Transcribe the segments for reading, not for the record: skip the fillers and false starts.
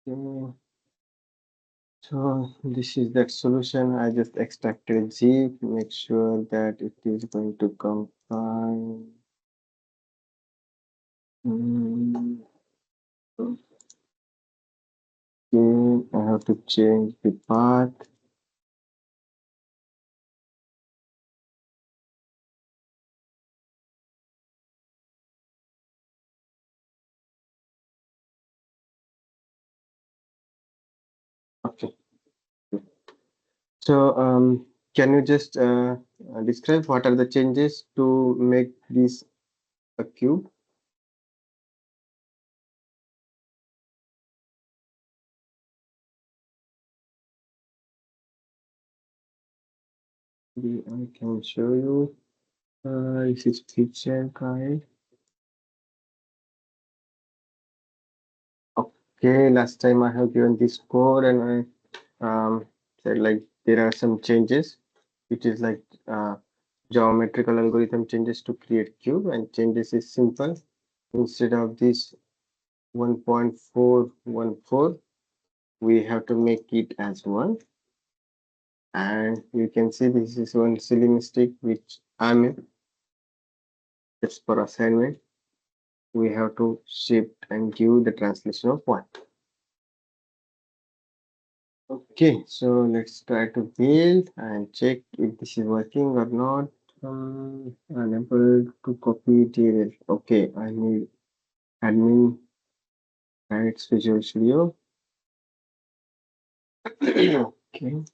Okay. So this is that solution. I just extracted zip, make sure that it is going to compile. Mm, okay, I have to change the path. Okay. So can you just describe what are the changes to make this a cube? I can show you. This is feature guide. Okay, last time I have given this code and I said like there are some changes. It is like geometrical algorithm changes to create cube, and changes is simple. Instead of this 1.414, we have to make it as 1. And you can see this is one silly mistake which I made just for assignment. We have to shift and give the translation of 1. Okay, so let's try to build and check if this is working or not. Unable to copy DLL. Okay, I need admin rights Visual Studio. Okay.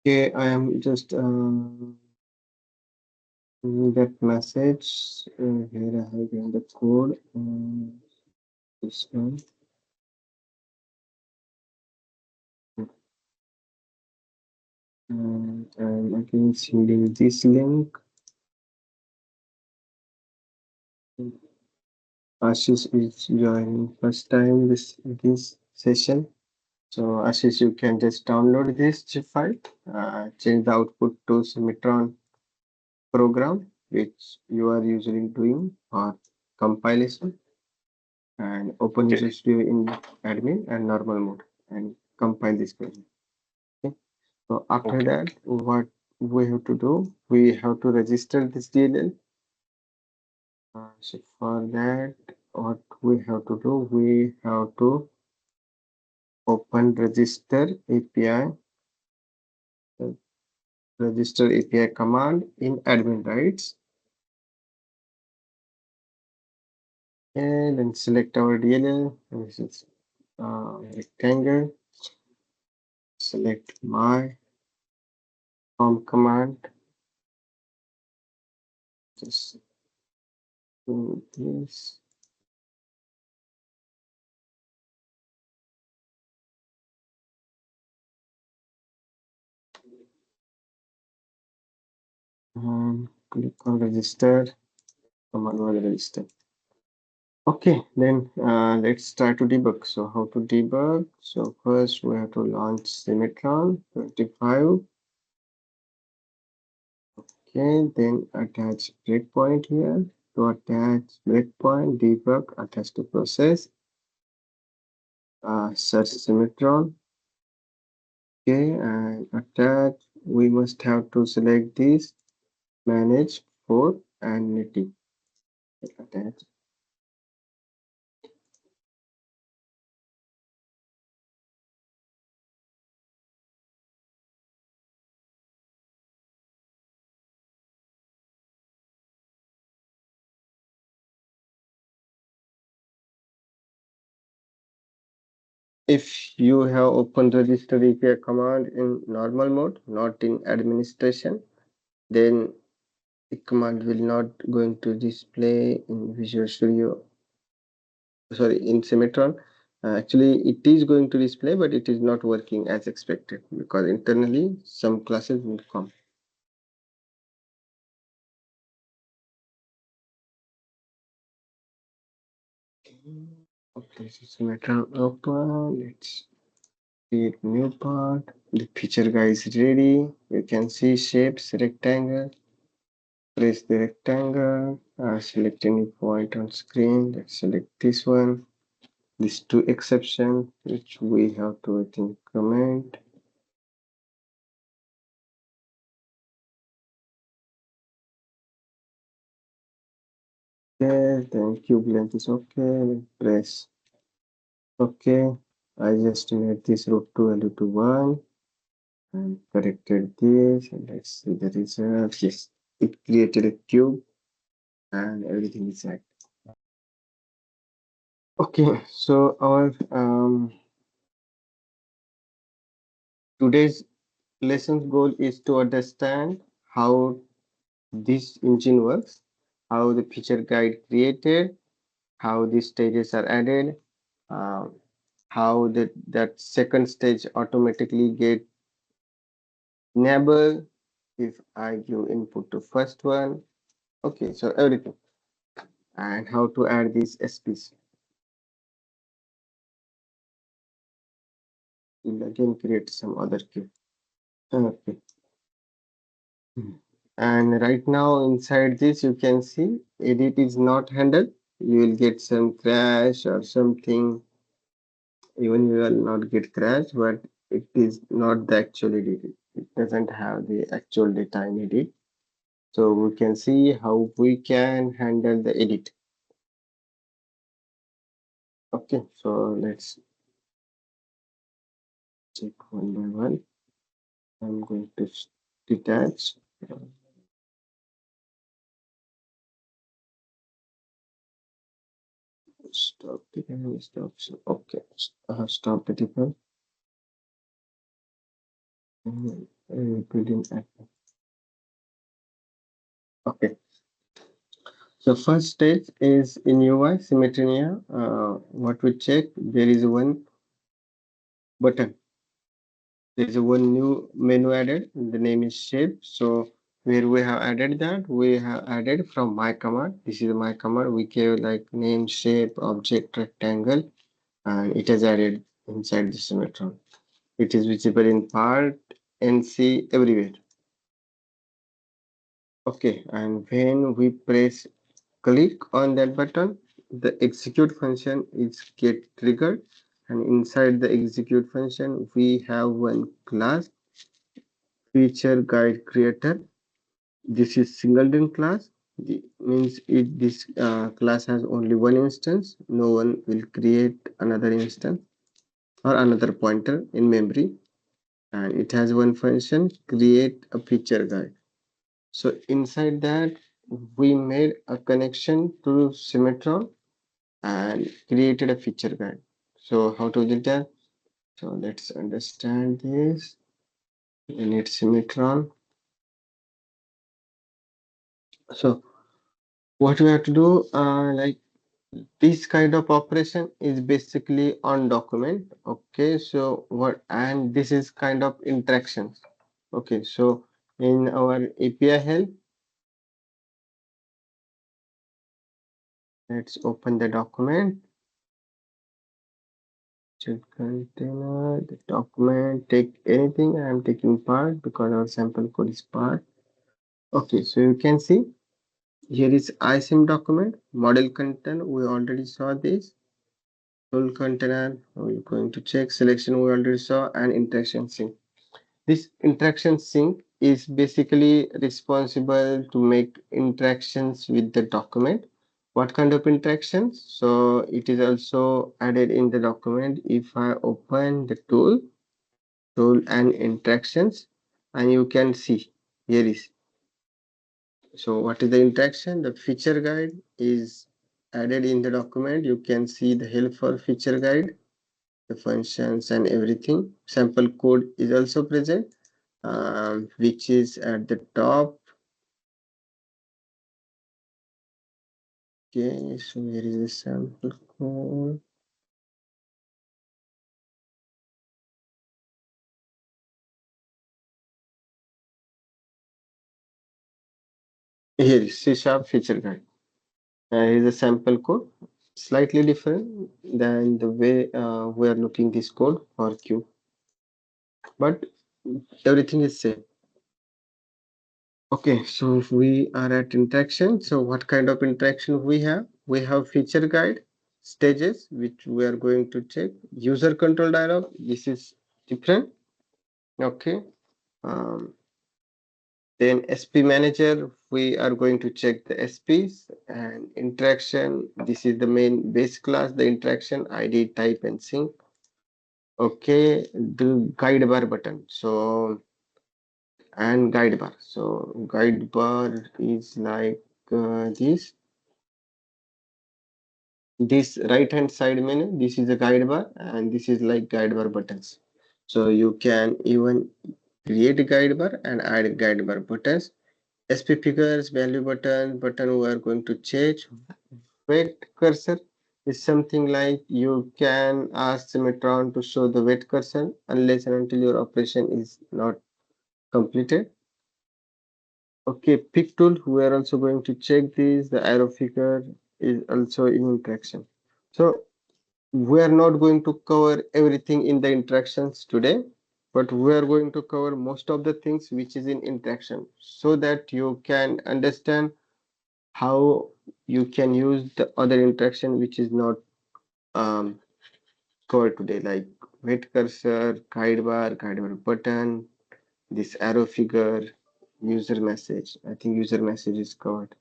Okay, I am just that message. Here I have given the code. This one. And I'm again sending this link. Ashish is joining first time this session. So Ashish, you can just download this zip file, change the output to Symmetron program, which you are usually doing or compilation, and open Visual Studio in admin and normal mode and compile this program. Okay. So after that, what we have to do, we have to register this DLL. So for that, what we have to do, we have to open register API command in admin rights, and then select our DLL. This is rectangle. Select my home command. Just do this. Click on register. Command was register. Okay, then let's try to debug. So how to debug? So first we have to launch Symmetron 25. Okay, then attach breakpoint here. To attach breakpoint, debug, attach to process, search Symmetron. Okay, and attach, we must have to select this, manage for and native. Attach. If you have opened register API command in normal mode, not in administration, then the command will not going to display in Visual Studio, sorry, in Symmetron. Actually, it is going to display, but it is not working as expected because internally some classes will come. Okay, so Symmetron open. Let's create new part. The feature guide is ready. You can see shapes, rectangle. Press the rectangle. Select any point on screen. Let's select this one. These two exception, which we have to, I think, comment. Okay, then cube length is okay. Press okay. I just made this root 2 value to 1 and corrected this. And let's see the result. Yes, it created a cube and everything is right. Okay, so our today's lesson's goal is to understand how this engine works, how the feature guide created, how the stages are added, um, how that second stage automatically get enabled if I give input to first one. Okay, so everything and how to add these SPs. We'll again create some other queue. Okay. And right now inside this you can see edit is not handled. You will get some crash or something. Even you will not get crash, but it is not the actual edit. It doesn't have the actual data in edit. So we can see how we can handle the edit. Okay, so let's check one by one. I'm going to detach. Stop the camera. Stop. Okay. Stop the ticker. Building app. Okay. So first stage is in UI symmetry. What we check, there is one button. There is one new menu added. The name is shape. So where we have added that, we have added from my command. This is my command. We gave like name, shape, object, rectangle, and it has added inside the symmetron. It is visible in part, NC, everywhere. Okay, and when we press click on that button, the execute function is get triggered, and inside the execute function we have one class feature guide creator. This is singleton class. Means it this class has only one instance. No one will create another instance or another pointer in memory, and it has one function create a feature guide. So inside that we made a connection to Symmetron and created a feature guide. So how to do that? So let's understand this. We need Symmetron. So what we have to do, like this kind of operation is basically on document. Okay, so what, and this is kind of interactions. Okay, so in our API help, let's open the document. Check container, the document, take anything. I am taking part because our sample code is part. Okay, so you can see here is ISIM document, model content. We already saw this. Full container, we're going to check selection. We already saw and interaction sync. This interaction sync is basically responsible to make interactions with the document. What kind of interactions? So it is also added in the document. If I open the tool and interactions, and you can see here is. So what is the interaction? The feature guide is added in the document. You can see the help for feature guide, the functions and everything. Sample code is also present, which is at the top. Okay, so here is the sample code. Here is C# feature guide. Here is the sample code. slightly different than the way we are looking this code for Q, but everything is same. Okay, so we are at interaction. So what kind of interaction we have? We have feature guide, stages, which we are going to check. User control dialog, this is different. Okay. Um, then SP manager, we are going to check the SPs and interaction. This is the main base class, the interaction ID, type, and sync. Okay, the guide bar button. So and guide bar. So guide bar is like this right hand side menu. This is a guide bar and this is like guide bar buttons. So you can even create a guide bar and add guide bar buttons. SP figures, value button we are going to change. Wait cursor is something like you can ask Symmetron to show the wait cursor unless and until your operation is not completed. Okay, pick tool, we are also going to check this. The arrow figure is also in interaction. So we are not going to cover everything in the interactions today, but we are going to cover most of the things which is in interaction so that you can understand how you can use the other interaction which is not um, covered today, like wait cursor, guide bar button, this arrow figure, user message. I think user message is covered.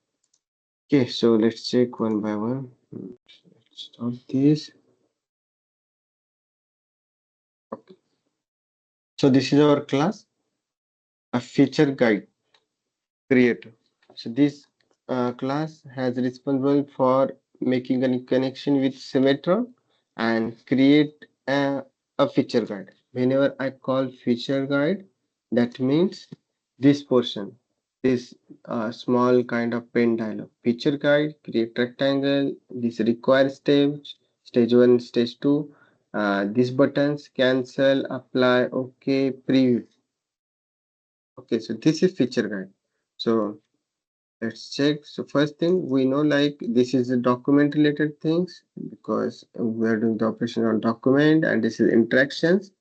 Okay, so let's check one by one. Let's stop this. Okay. So this is our class, a feature guide creator. So this class has responsible for making a connection with Symmetron and create a feature guide. Whenever I call feature guide, that means this portion, this small kind of pen dialog. Feature guide, create rectangle, this require stage 1, stage 2. These buttons, cancel, apply, okay, preview. Okay, so this is feature guide. So let's check. So first thing we know, like this is the document related things because we are doing the operation on document and this is interactions.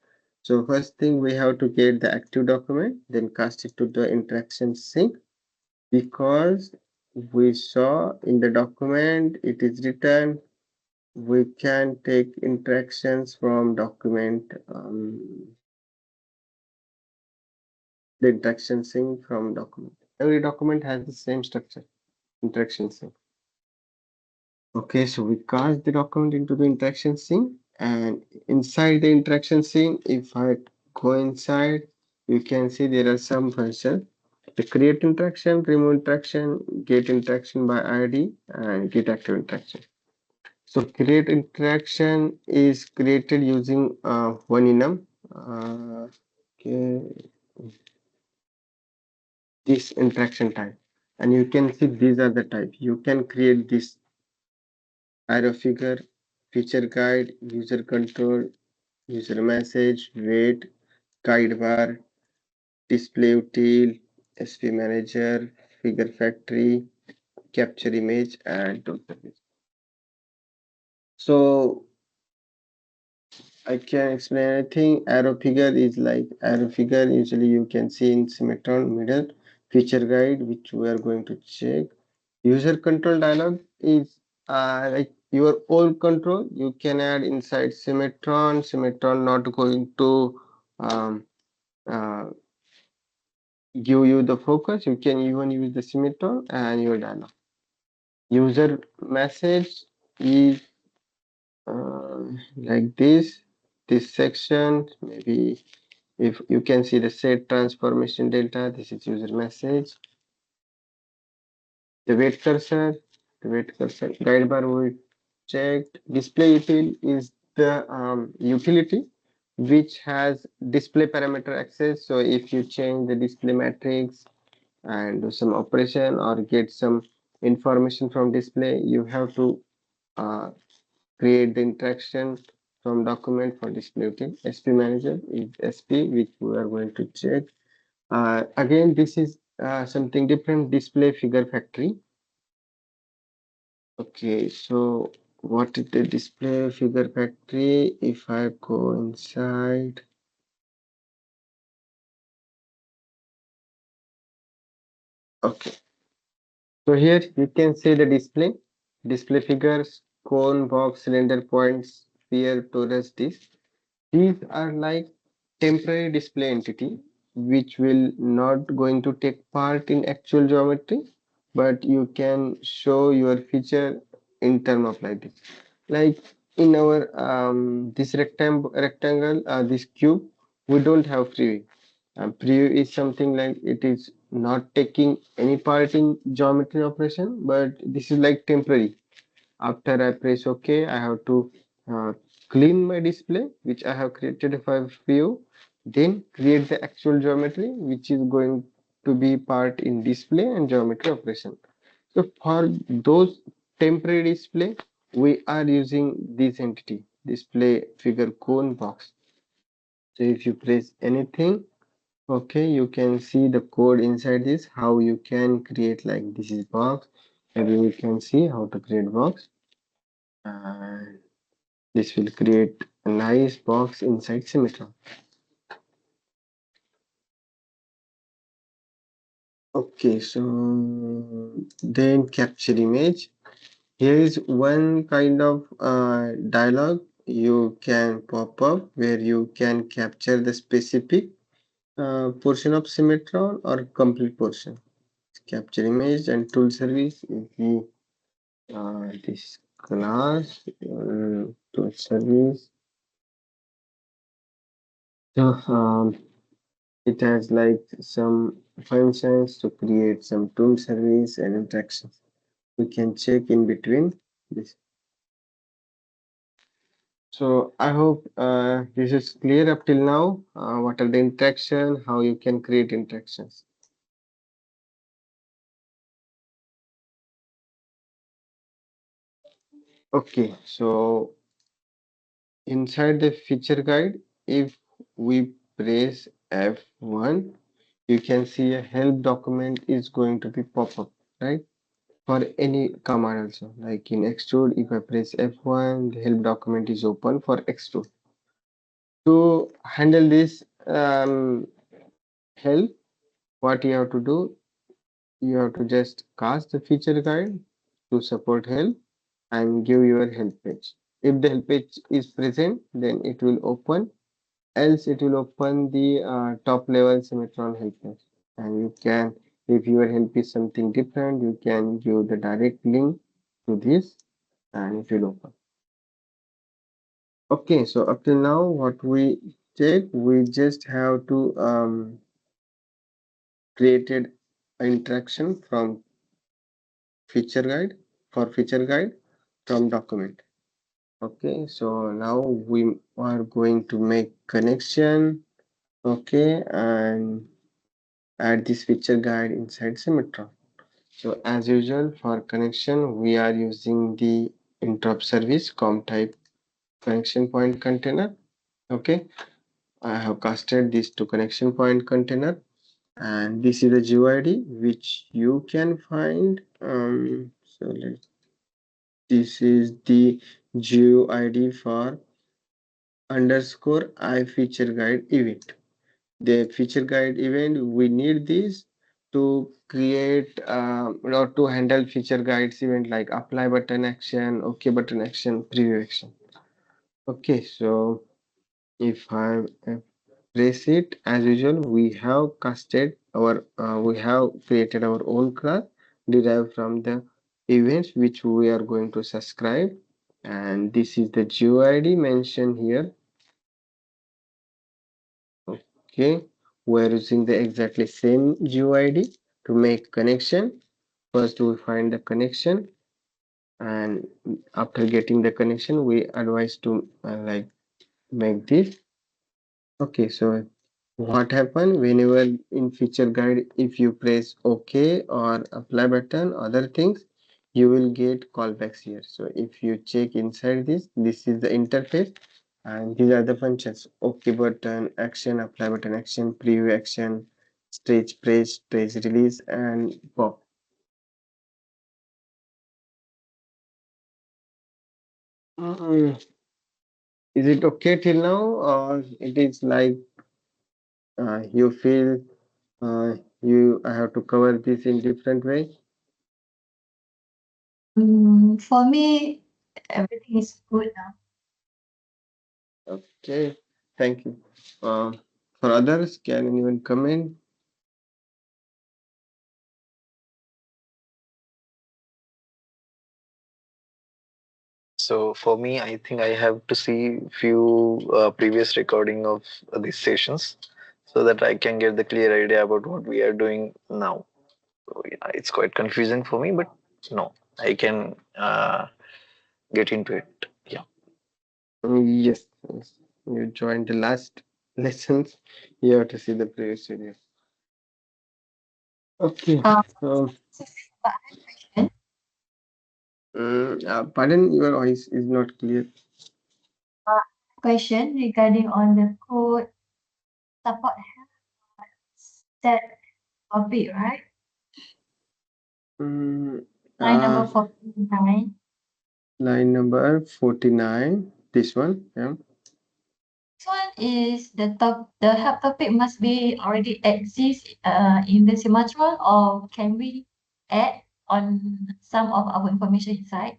So first thing we have to get the active document, then cast it to the interaction sync because we saw in the document it is written we can take interactions from document, the interaction sync from document. Every document has the same structure, interaction sync. Okay, so we cast the document into the interaction scene, and inside the interaction scene, if I go inside, you can see there are some functions. The create interaction, remove interaction, get interaction by ID, and get active interaction. So create interaction is created using one enum. Okay, this interaction type, and you can see these are the type. You can create this arrow figure, feature guide, user control, user message, wait, guide bar, display util, SP manager, figure factory, capture image, and tool service. So I can explain anything. Arrow figure is like arrow figure. Usually you can see in Symmetron middle. Feature guide, which we are going to check. User control dialog is like your own control. You can add inside Symmetron. Symmetron not going to um, uh, give you the focus. You can even use the Symmetron and your dialog. User message is like this section. Maybe if you can see the set transformation delta, this is user message. The wait cursor, guide bar we checked. Display util is the utility which has display parameter access. So if you change the display matrix and do some operation or get some information from display, you have to uh, create the interaction from document for display util. SP manager is SP, which we are going to check. Again, this is something different, display figure factory. Okay, so what is the display figure factory? If I go inside, okay. So here you can see the display figures, cone, box, cylinder, points, sphere, torus, disc. These are like temporary display entity which will not going to take part in actual geometry, but you can show your feature in term of like this. Like in our this rectangle, this cube, we don't have preview. Preview is something like it is not taking any part in geometry operation, but this is like temporary. After I press OK, I have to uh, clean my display, which I have created for view, then create the actual geometry, which is going to be part in display and geometry operation. So for those temporary display, we are using this entity, display figure cone box. So if you press anything, okay, you can see the code inside this, how you can create like this is box. Maybe you can see how to create box. And this will create a nice box inside Symmetron. Okay, so then capture image. Here is one kind of dialog you can pop up where you can capture the specific portion of Symmetron or complete portion. Capture image and tool service is the this class tool service. So it has like some functions to create some tool service and interactions. We can check in between this. So I hope this is clear up till now. What are the interaction? How you can create interactions? Okay, so inside the feature guide, if we press F1, you can see a help document is going to be pop up, right? For any command also, like in extrude, if I press F1, the help document is open for extrude. To handle this help, what you have to do, you have to just cast the feature guide to support help and give your help page. If the help page is present, then it will open, else it will open the top level Symmetron help page. And you can, if your help is something different, you can give the direct link to this and it will open. Okay, so up till now, what we did, we just have to created interaction from feature guide feature guide from document. Okay, so now we are going to make connection. Okay, and add this feature guide inside Symmetron. So as usual for connection, we are using the interrupt service com type connection point container. Okay, I have casted this to connection point container, and this is the GUID which you can find. This is the GUID for underscore I feature guide event. The feature guide event, we need this to create or to handle feature guides event like apply button action, OK button action, preview action. Okay, so if I press it as usual, we have casted our we have created our own class derived from the events which we are going to subscribe, and this is the GUID mentioned here. Okay, we're using the exactly same GUID to make connection. First we find the connection, and after getting the connection we advise to like make this. Okay, so what happen whenever in feature guide, if you press OK or apply button, other things, you will get callbacks here. So if you check inside this, this is the interface and these are the functions. OK button, action, apply button, action, preview action, stage press, stage release, and pop. Mm, is it okay till now, or it is like you feel you have to cover this in different way? For me, everything is good now. Okay, thank you. For others, can anyone comment? So for me, I think I have to see few previous recording of these sessions so that I can get the clear idea about what we are doing now. So yeah, it's quite confusing for me, but no, I can get into it. Yeah. Yes, yes. You joined the last lessons. You have to see the previous video. Okay, Um, so so, but I have a question. pardon, your voice is not clear. Question regarding on the code support set topic, right? Mm, Line uh, number 49. line number 49. This one, yeah. This one is the help topic must be already exist in the Symantron, or can we add on some of our information inside?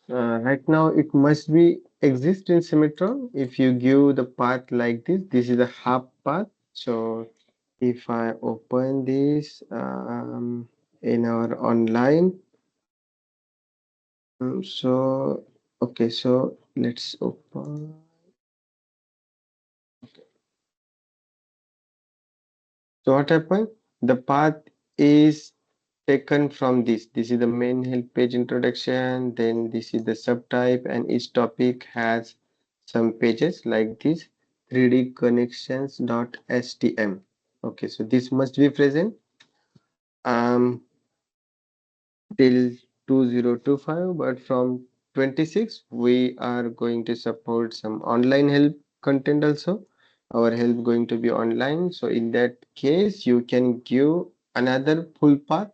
Right now it must be exist in Symmetron. If you give the path like this is a half path. So if I open this in our online, so okay, so let's open. So what happened? The path is taken from this. This is the main help page introduction. Then this is the subtype, and each topic has some pages like this 3D connections.htm. Okay, so this must be present till 2025, but from 26 we are going to support some online help content also. Our help going to be online, so in that case you can give another full path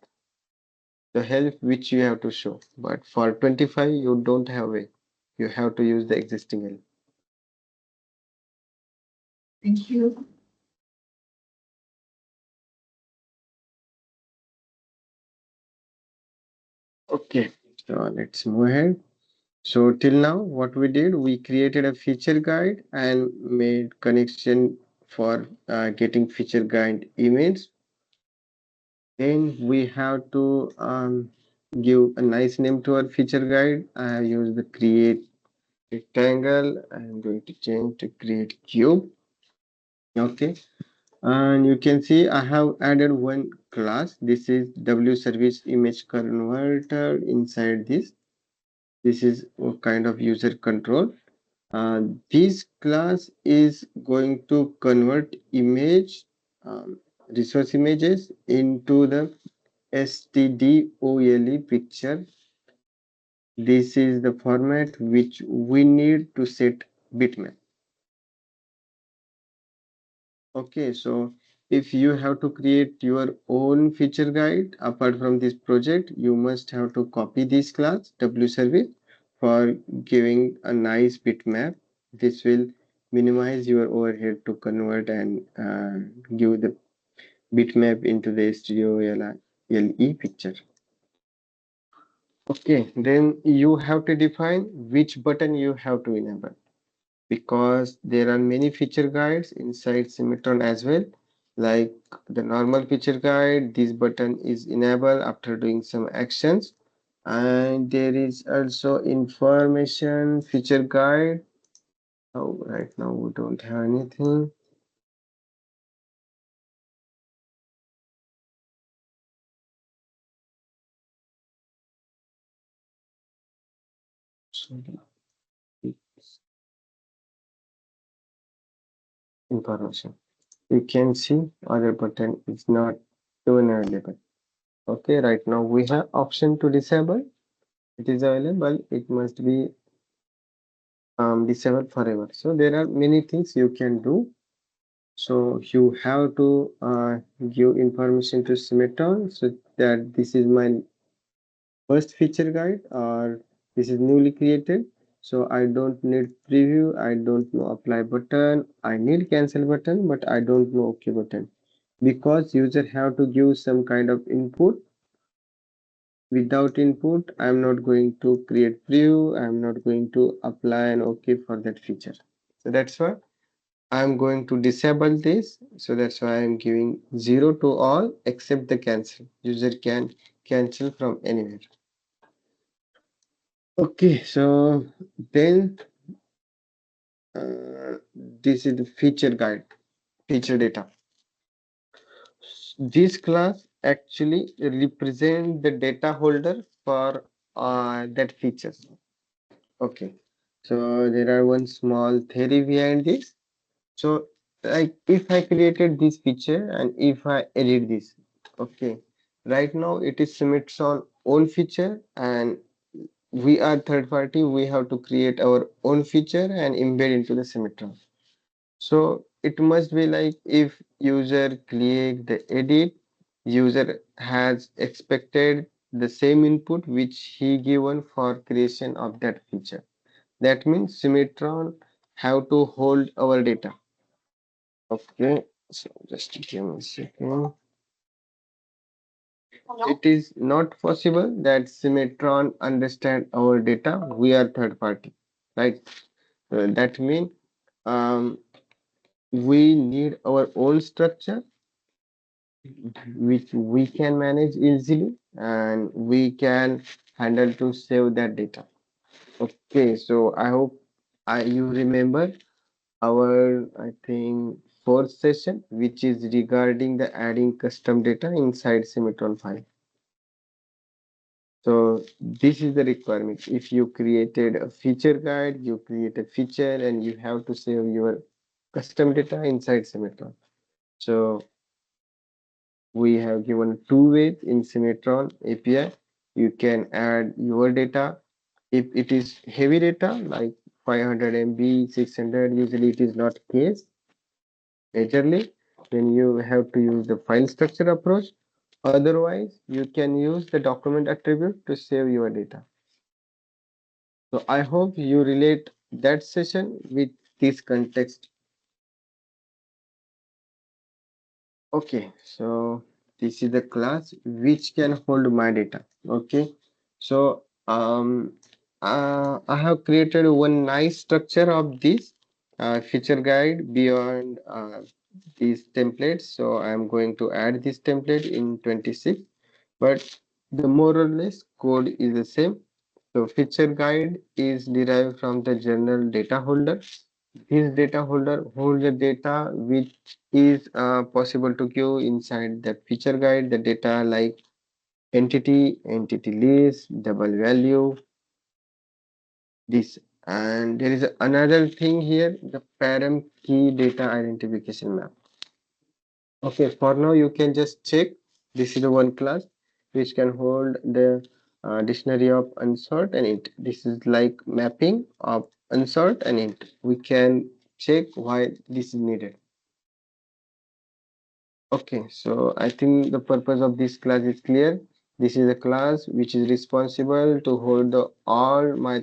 the help which you have to show, but for 25 you don't have a, you have to use the existing help. Thank you. Okay, so let's move ahead. So till now what we did, we created a feature guide and made connection for getting feature guide image. Then we have to give a nice name to our feature guide. I have used the create rectangle. I'm going to change to create cube. Okay, and you can see I have added one class. This is W service image converter. Inside this is a kind of user control. This class is going to convert image resource images into the stdole picture. This is the format which we need to set bitmap. Okay, so if you have to create your own feature guide apart from this project, you must have to copy this class W service for giving a nice bitmap. This will minimize your overhead to convert and give the bitmap into the STOLE picture. Okay, then you have to define which button you have to enable, because there are many feature guides inside Symmetron as well. Like the normal feature guide, this button is enabled after doing some actions. And there is also information feature guide. Oh, right now we don't have anything. Sorry, it's information. You can see other button is not even available. Okay, right now we have option to disable. It is available. It must be disabled forever. So there are many things you can do. So you have to give information to Symmetron so that this is my first feature guide, or this is newly created. So I don't need preview, I don't know apply button, I need cancel button, but I don't know OK button. Because user have to give some kind of input. Without input, I'm not going to create preview, I'm not going to apply an OK for that feature. So that's why I'm going to disable this. So that's why I'm giving 0 to all except the cancel. User can cancel from anywhere. Okay, so then this is the feature guide, feature data. This class actually represent the data holder for that features. Okay, so there are one small theory behind this. So like if I created this feature and if I edit this, okay, right now it is Symmetron own feature and we are third party, we have to create our own feature and embed into the Symmetron. So it must be like if user click the edit, user has expected the same input which he given for creation of that feature. That means Symmetron have to hold our data. Okay, so just give me a second. It is not possible that Symmetron understand our data. We are third party, right? That means um, we need our own structure which we can manage easily and we can handle to save that data. Okay, so I hope you remember our I think fourth session, which is regarding the adding custom data inside Symmetron file. So this is the requirement. If you created a feature guide, you create a feature and you have to save your custom data inside Symmetron. So we have given two ways in Symmetron API. You can add your data. If it is heavy data like 500 MB, 600, usually it is not case. Majorly, then you have to use the file structure approach. Otherwise, you can use the document attribute to save your data. So I hope you relate that session with this context. Okay, so this is the class which can hold my data. Okay, so I have created one nice structure of this feature guide beyond these templates. So I'm going to add this template in 26, but the more or less code is the same. So feature guide is derived from the general data holder. This data holder holds the data which is possible to give inside that feature guide, the data like entity, entity list, double value, this. And there is another thing here, the param key data identification map. Okay, for now you can just check. This is the one class which can hold the dictionary of unsort and int. This is like mapping of unsort and int. We can check why this is needed. Okay, so I think the purpose of this class is clear. This is a class which is responsible to hold the all my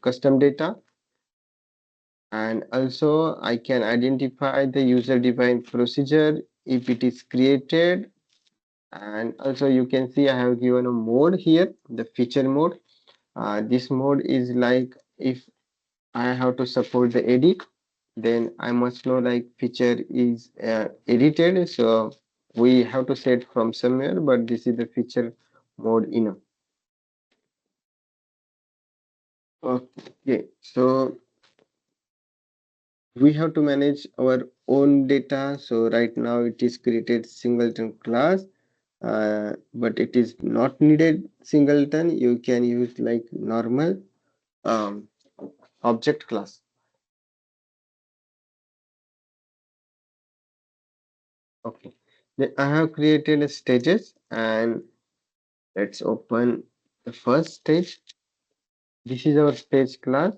custom data, and also I can identify the user defined procedure if it is created. And also you can see I have given a mode here, the feature mode. This mode is like if I have to support the edit, then I must know like feature is edited. So we have to set from somewhere, but this is the feature mode enough. Okay, so we have to manage our own data. So right now it is created singleton class, but it is not needed singleton. You can use like normal um, object class. Okay, then I have created a stages and let's open the first stage. This is our stage class,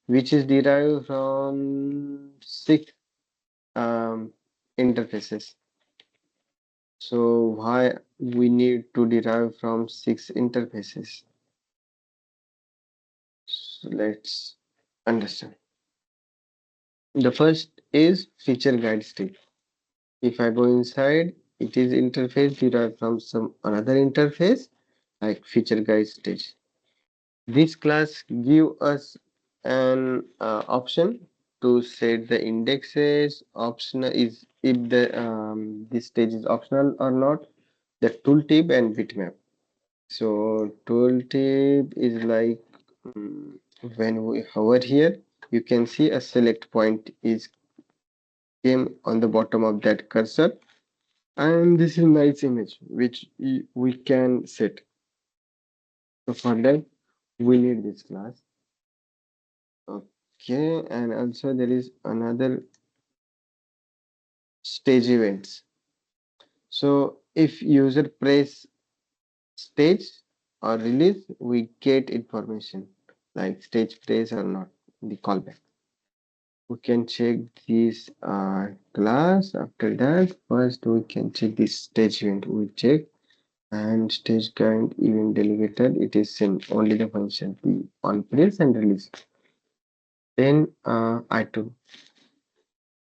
which is derived from six interfaces. So why we need to derive from six interfaces? So let's understand. The first is feature guide state. If I go inside, it is interface derived from some another interface like feature guide stage. This class give us an option to set the indexes. Optional is if the this stage is optional or not. The tooltip and bitmap. So tooltip is like when we hover here, you can see a select point is came on the bottom of that cursor, and this is nice image which we can set. So for that we need this class. Okay, and also there is another stage events. So if user press stage or release, we get information like stage press or not, the callback. We can check this class. After that, first we can check this stage event. We check and stage current event delegated. It is same only the function the on press and release. Then I2.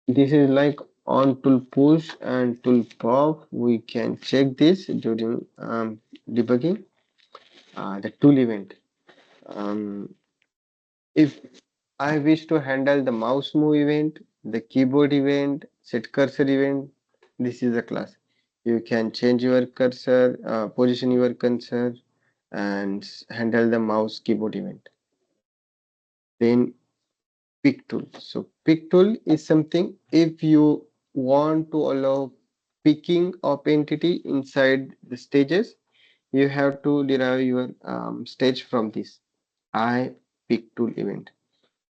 This is like on tool push and tool pop. We can check this during debugging the tool event. Um, if I wish to handle the mouse move event, the keyboard event, set cursor event, this is a class. You can change your cursor, position your cursor, and handle the mouse keyboard event. Then pick tool. So pick tool is something if you want to allow picking of entity inside the stages, you have to derive your stage from this I pick tool event.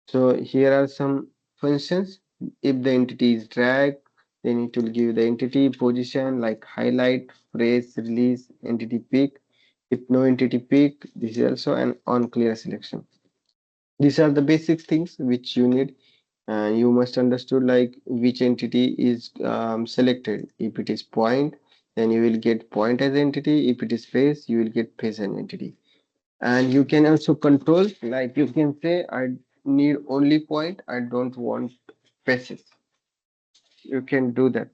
So here are some functions. If the entity is drag, then it will give the entity position like highlight, phrase, release, entity pick. If no entity pick, this is also an on clear selection. These are the basic things which you need, and you must understood like which entity is selected. If it is point, then you will get point as entity. If it is face, you will get face as entity. And you can also control, like you can say I need only point, I don't want faces. You can do that.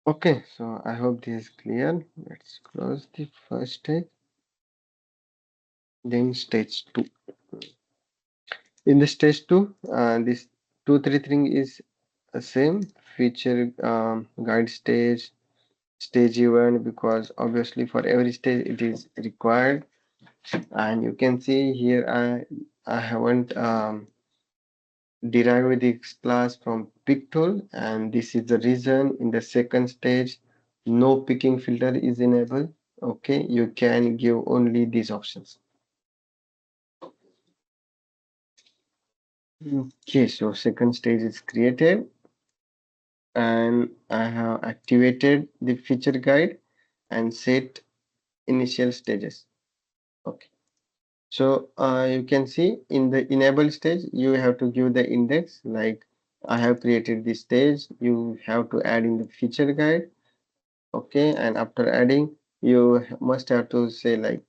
Okay, so I hope this is clear. Let's close the first stage, then stage 2. In the stage 2, this 2 3 thing is the same feature guide stage, stage event, because obviously for every stage it is required. And you can see here I haven't derived this class from pick tool, and this is the reason in the second stage no picking filter is enabled. Okay, you can give only these options. Okay, so second stage is created and I have activated the feature guide and set initial stages. Okay, so you can see in the enable stage you have to give the index, like I have created this stage, you have to add in the feature guide. Okay, and after adding you must have to say like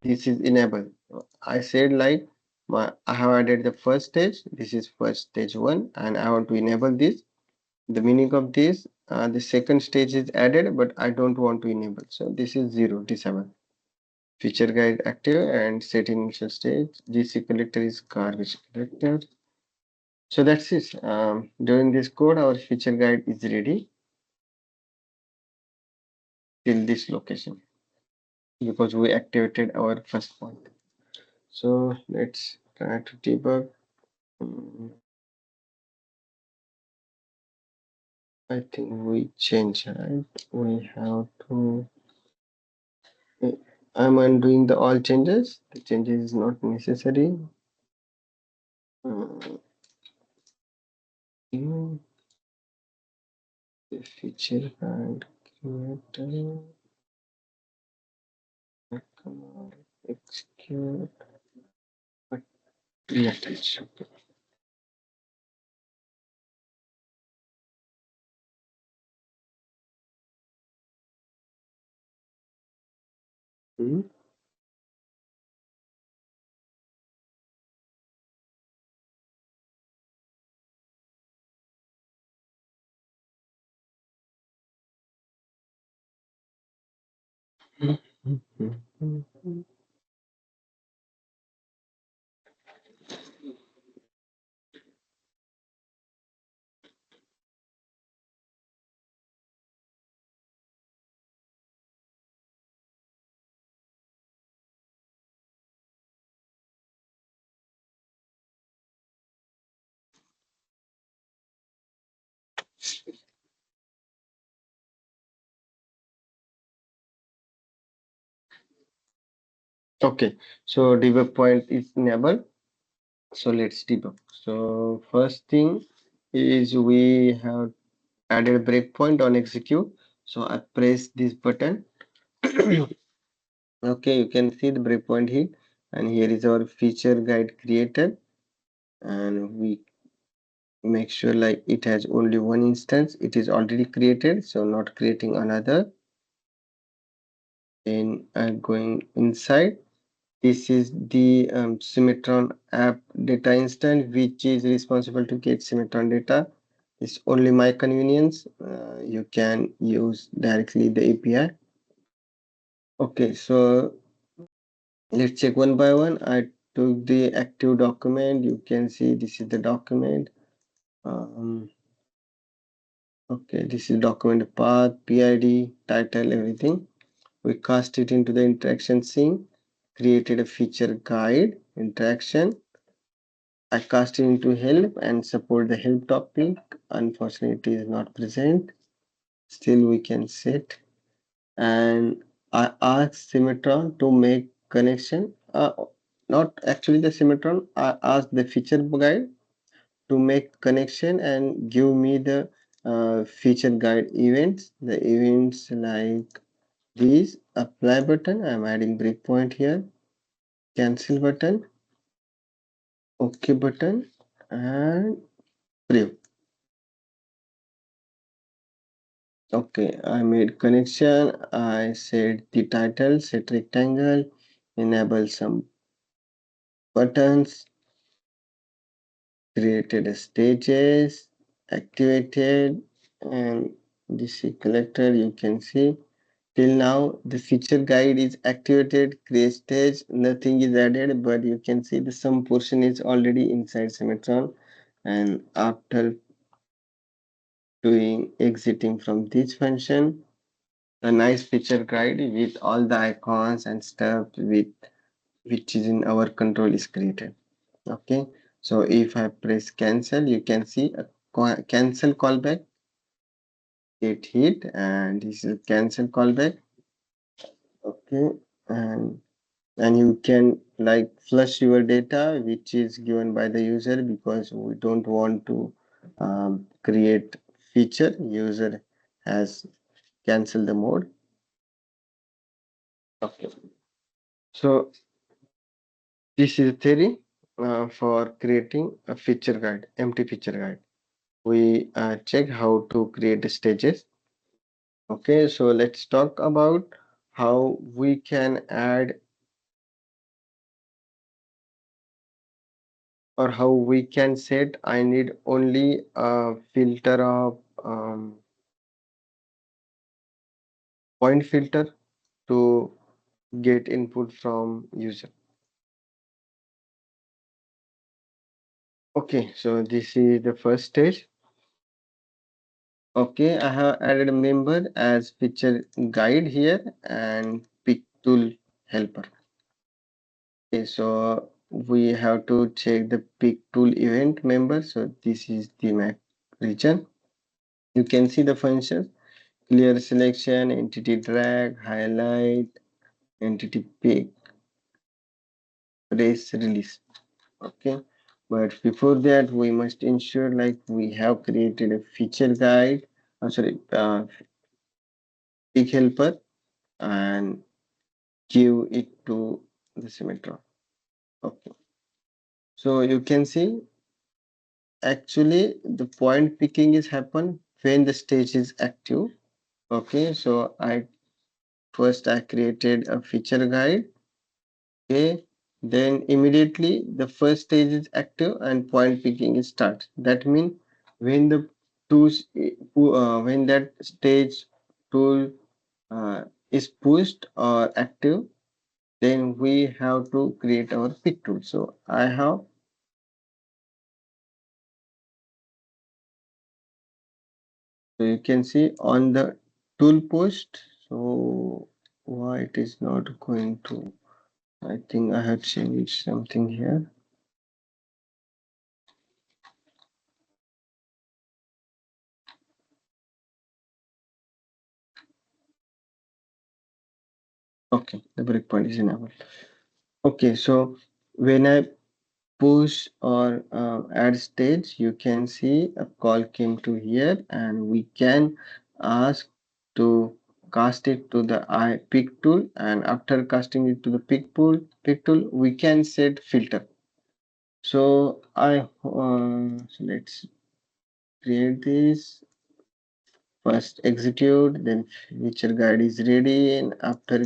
this is enabled. I said like I have added the first stage, this is first stage 1, and I want to enable this. The meaning of this, the second stage is added but I don't want to enable, so this is 0 disable. Feature guide active and set initial stage. GC collector is garbage collector. So that's it. During this code our feature guide is ready till this location because we activated our first point. So let's try to debug. Mm, I think we change, right? We have to. eh, I'm undoing the all changes. The changes is not necessary. Mm, you the feature and creator command execute but message. Hmm? Okay, so debug point is enabled. So let's debug. So first thing is we have added breakpoint on execute. So I press this button. Okay, you can see the breakpoint here, and here is our feature guide created, and we make sure like it has only one instance. It is already created, so not creating another. Then going inside. This is the Symmetron app data instance, which is responsible to get Symmetron data. It's only my convenience. You can use directly the API. Okay, so let's check one by one. I took the active document. You can see this is the document. Um, okay, this is document path, PID, title, everything. We cast it into the interaction scene, created a feature guide, interaction. I cast it into help and support the help topic. Unfortunately, it is not present. Still, we can set. And I asked Symmetron to make connection. Not actually the Symmetron. I asked the feature guide to make connection and give me the feature guide events. The events like these apply button. I'm adding breakpoint here. Cancel button. OK button and preview. Okay, I made connection. I set the title, set rectangle, enable some buttons, created a stages, activated, and this is collector. You can see till now the feature guide is activated, create stage, nothing is added, but you can see the some portion is already inside Symmetron. And after doing exiting from this function, a nice feature guide with all the icons and stuff with which is in our control is created. Okay, so if I press cancel, you can see a cancel callback get hit, and this is cancel callback. Okay, and you can like flush your data which is given by the user, because we don't want to create feature user has cancelled the mode. Okay, so this is theory for creating a feature guide, empty feature guide. We check how to create stages. Okay, so let's talk about how we can add or how we can set. I need only a filter of point filter to get input from user. Okay, so this is the first stage. Okay, I have added a member as feature guide here and pick tool helper. Okay, so we have to check the pick tool event member. So this is the Mac region. You can see the functions: clear selection, entity drag, highlight, entity pick, press release. Okay, but before that, we must ensure like we have created a feature guide. Sorry, pick helper and give it to the Symmetron. Okay, so you can see actually the point picking is happen when the stage is active. Okay, so I First, I created a feature guide. Okay. Then immediately the first stage is active and point picking is starts. That means when the when that stage tool is pushed or active, then we have to create our pick tool. So I have, so you can see on the tool post. So why it is not going to? I think I have changed something here. Okay, the breakpoint is enabled. Okay, so when I push or add stage, you can see a call came to here, and we can ask to cast it to the I pick tool, and after casting it to the pick tool, we can set filter. So so let's create this. First execute, then feature guide is ready, and after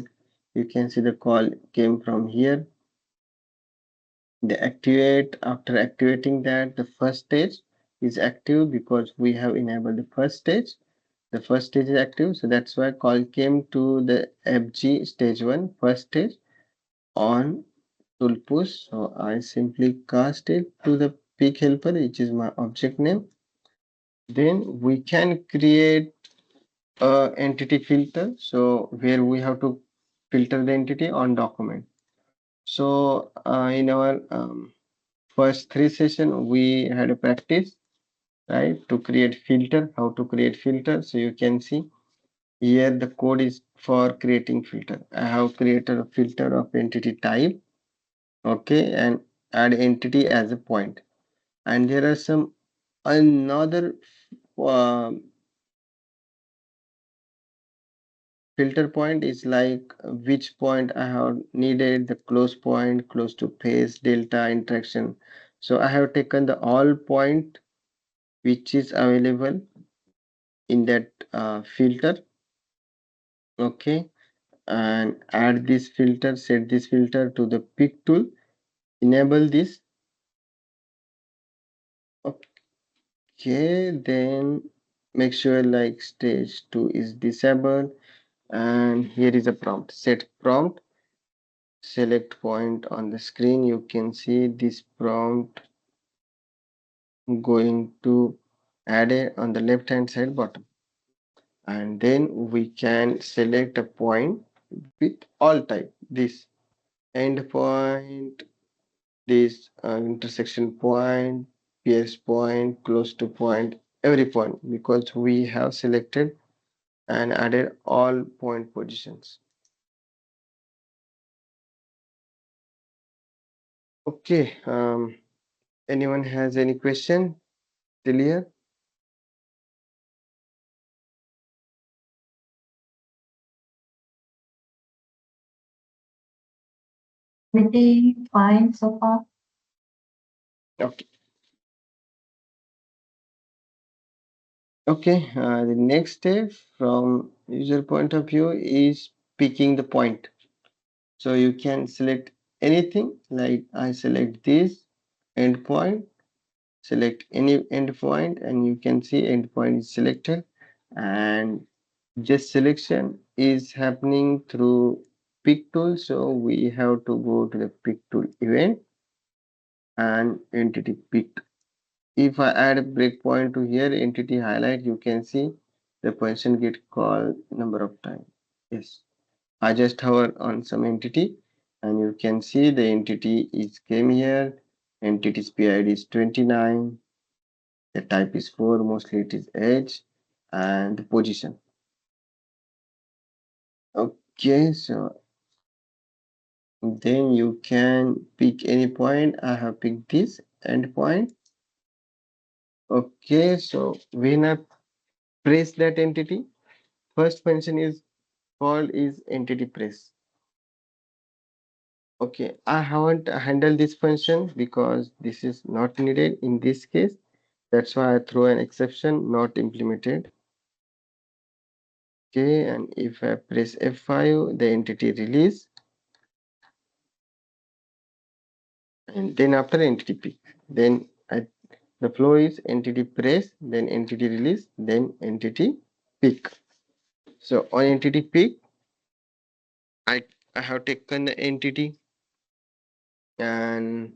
you can see the call came from here. The activate, after activating that, the first stage is active because we have enabled the first stage. The first stage is active, so that's why call came to the FG stage 1 first stage on tool push. So I simply cast it to the peak helper, which is my object name. Then we can create a entity filter, so where we have to filter the entity on document. So in our first three session, we had a practice, right, to create filter, how to create filter. So you can see here the code is for creating filter. I have created a filter of entity type, okay, and add entity as a point. And there are some another uh, filter point is like which point I have needed, the close point, close to face, delta, interaction. So I have taken the all point which is available in that filter, okay, and add this filter, set this filter to the pick tool, enable this, okay, then make sure like stage 2 is disabled, and here is a prompt, set prompt, select point on the screen. You can see this prompt going to add it on the left hand side bottom, and then we can select a point with all type, this endpoint, this intersection point, pierce point, close to point, every point, because we have selected and added all point positions. Okay, anyone has any question till here? Everything fine so far. Okay. Okay, the next step from user point of view is picking the point. So you can select anything, like I select this endpoint, select any endpoint, and you can see endpoint is selected, and just selection is happening through pick tool. So we have to go to the pick tool event and entity picked. If I add a breakpoint to here, entity highlight, you can see the person get called number of times. Yes, I just hover on some entity, and you can see the entity is came here. Entity's PID is 29. The type is 4. Mostly it is edge, and the position. Okay, so then you can pick any point. I have picked this endpoint. Okay, so when I press that entity, first function is called is entity press. Okay, I haven't handled this function because this is not needed in this case. That's why I throw an exception not implemented. Okay, and if I press F5, the entity release, and then after entity pick, then the flow is entity press, then entity release, then entity pick. So on entity pick, I I have taken the entity, and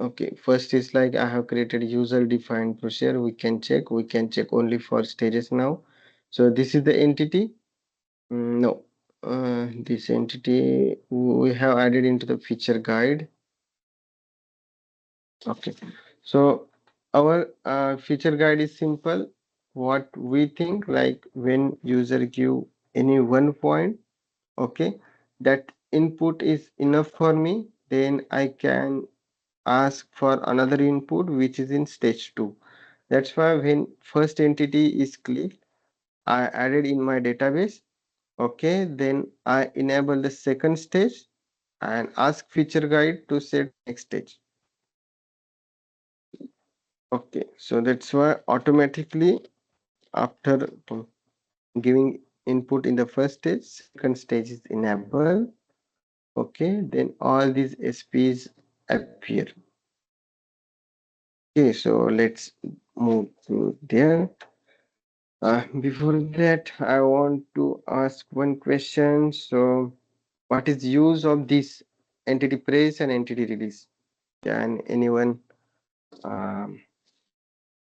okay, first is like I have created user defined procedure. We can check only for stages now. So this is the entity. No, this entity we have added into the feature guide. Okay, so our feature guide is simple. What we think, like when user give any one point, okay, that input is enough for me, then I can ask for another input which is in stage 2. That's why when first entity is clicked, I added in my database. Okay, then I enable the second stage and ask feature guide to set next stage. Okay, so that's why automatically after giving input in the first stage, second stage is enable. Okay, then all these SPs appear. Okay, so let's move to there. Before that, I want to ask one question. So, what is use of this entity praise and entity release? Can anyone um,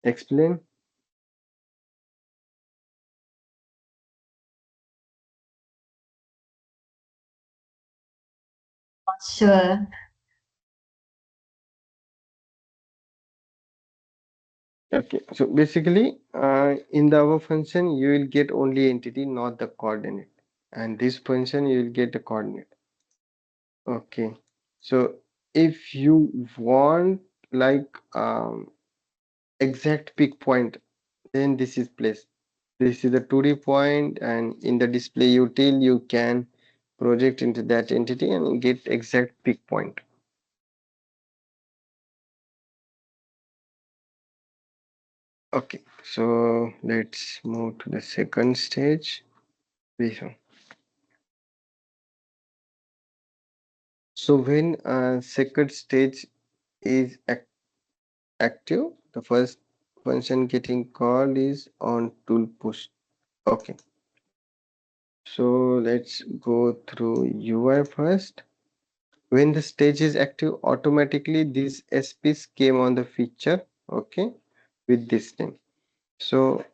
explain? Sure. Okay, so basically, in the above function, you will get only entity, not the coordinate. And this function, you will get the coordinate. Okay, so if you want like exact pick point, then this is placed. This is the 2D point, and in the display util, you can project into that entity and get exact pick point. Okay, so let's move to the second stage. This one. So when second stage is active, the first function getting called is on tool push. Okay, so let's go through UI first. When the stage is active, automatically these SPs came on the feature, okay, with this name. So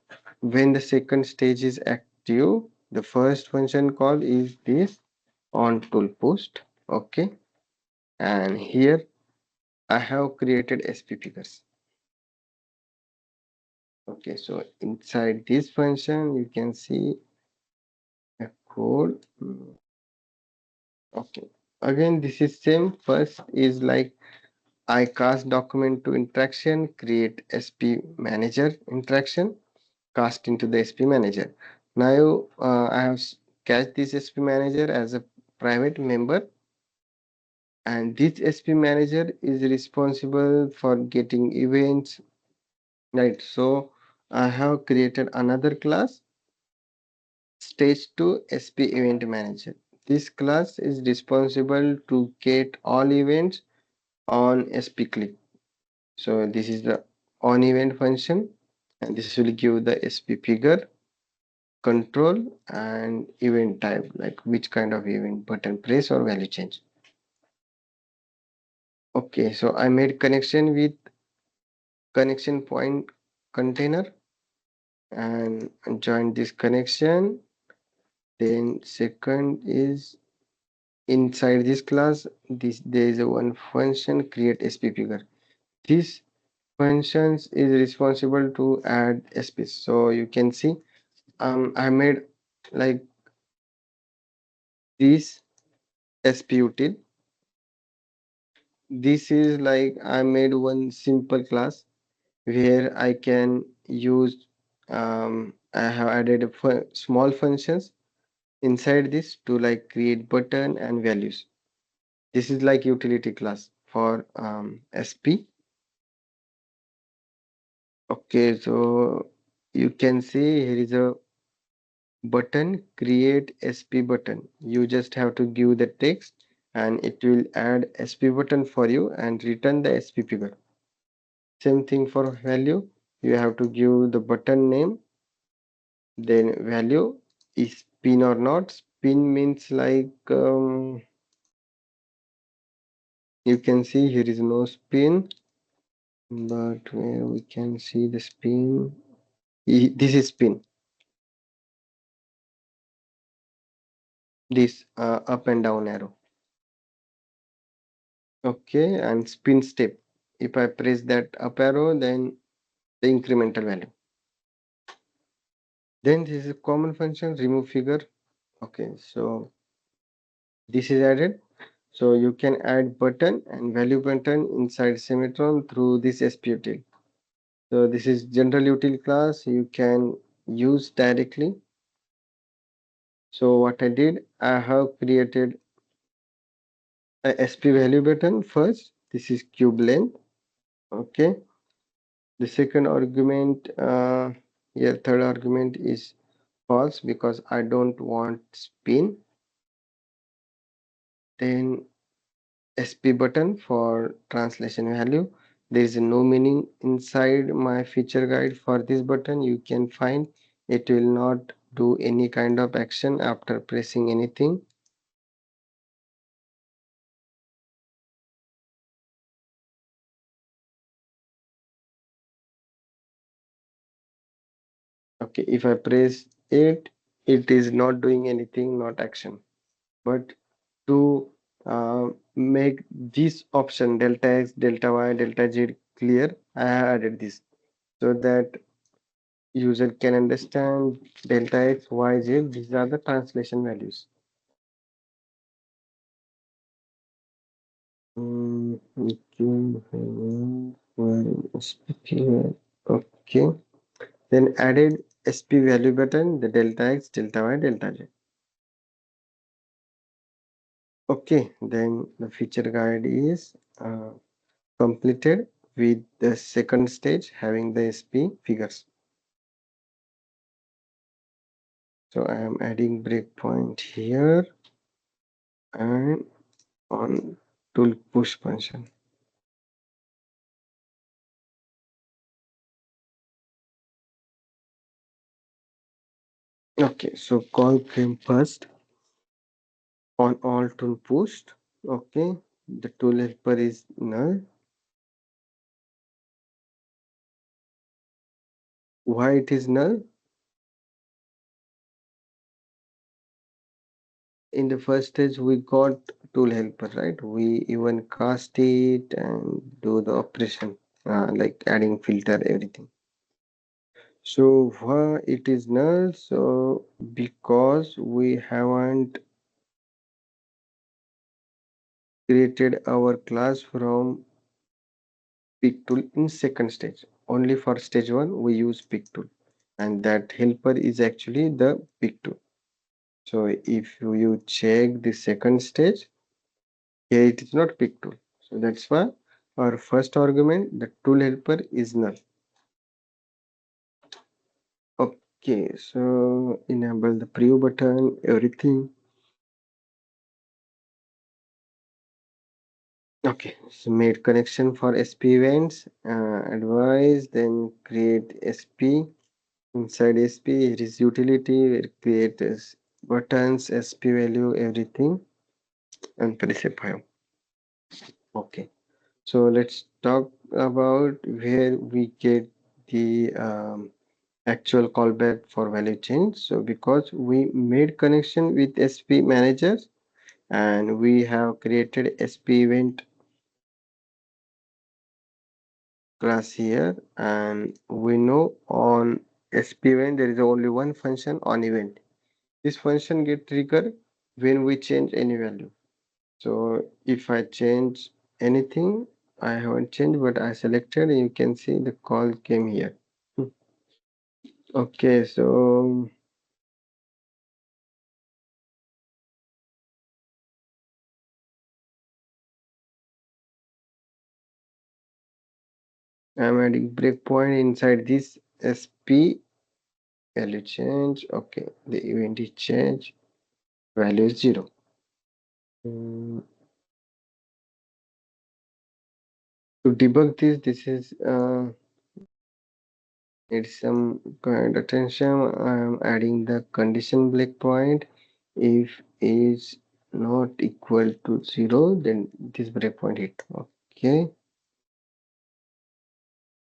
when the second stage is active, the first function call is this on tool post, okay, and here I have created SP figures. Okay, so inside this function, you can see a code. Okay, again, this is same. First is like I cast document to interaction, create SP manager interaction, cast into the SP manager. Now I have cached this SP manager as a private member, and this SP manager is responsible for getting events, right? So I have created another class stage 2 SP event manager. This class is responsible to get all events on SP click. So this is the on event function, and this will give the SP figure, control, and event type, like which kind of event, button press or value change. Okay, so I made connection with connection point container and join this connection. Then second is inside this class, this there is a one function create SP figure. This functions is responsible to add SPs. So you can see I made like this SP util. This is like I made one simple class where I can use I have added a small functions inside this to like create button and values. This is like utility class for SP. Okay, so you can see here is a button, create SP button. You just have to give the text and it will add SP button for you and return the SP figure. Same thing for value. You have to give the button name, then value is pin or not. Spin means like you can see here is no spin, but where we can see the spin. This is spin. This up and down arrow. Okay, and spin step. If I press that up arrow, then the incremental value. Then this is a common function, remove figure. Okay, so this is added. So you can add button and value button inside Semitron through this SPUtil. So this is general util class you can use directly. So what I did, I have created a SP value button first. This is cube length. Okay. The second argument, here third argument is false because I don't want spin. Then SP button for translation value. There is no meaning inside my feature guide for this button. You can find it will not do any kind of action after pressing anything. Okay, if I press it, it is not doing anything, not action. But to make this option delta x, delta y, delta z clear, I have added this so that user can understand delta x, y, z. These are the translation values. Okay, then added SP value button, the delta x, delta y, delta z. Okay, then the feature guide is completed with the second stage having the SP figures. So I am adding breakpoint here and on tool push function. Okay, so call came first on all tool pushed. Okay, the tool helper is null. Why it is null? In the first stage we got tool helper, right? We even cast it and do the operation like adding filter, everything. So why it is null? So because we haven't created our class from pick tool in second stage. Only for stage one we use pick tool, and that helper is actually the pick tool. So if you check the second stage, here it is not pick tool. So that's why our first argument, the tool helper is null. Okay, so enable the preview button, everything. Okay, so made connection for SP events, advise, then create SP. Inside SP, it is utility, we create buttons, SP value, everything, and press F5. Okay, so let's talk about where we get the actual callback for value change. So because we made connection with SP managers and we have created SP event class here, and we know on SP event there is only one function on event. This function get triggered when we change any value. So if I change anything, I haven't changed, but I selected, you can see the call came here. Okay, so I'm adding breakpoint inside this SP value change. Okay, the event is change, value is 0. Mm, to debug this, this is needs some kind attention. I am adding the condition breakpoint. If is not equal to 0, then this breakpoint hit. Okay.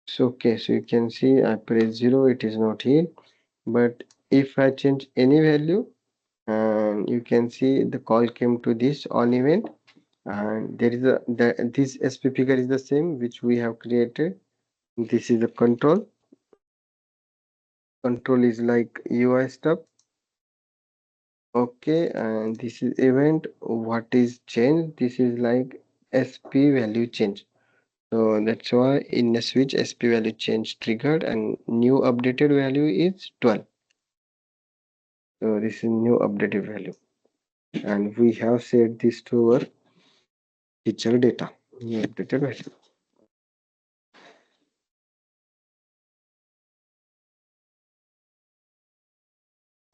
So okay, so you can see I press 0, it is not hit. But if I change any value, and you can see the call came to this on event, and there is this SP figure is the same which we have created. This is the control. Control is like UI stuff. Okay, and this is event. What is changed? This is like SP value change. So that's why in a switch SP value change triggered and new updated value is 12. So this is new updated value, and we have set this to our feature data. New updated value.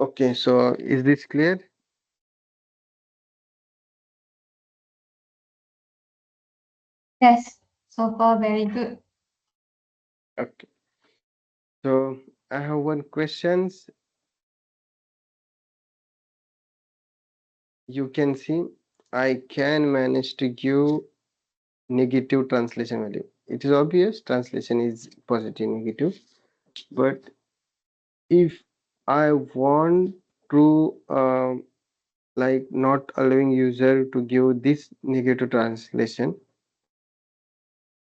Okay, so is this clear? Yes, so far very good. Okay. So I have one questions. You can see I can manage to give negative translation value. It is obvious translation is positive negative, but if I want to like not allowing user to give this negative translation,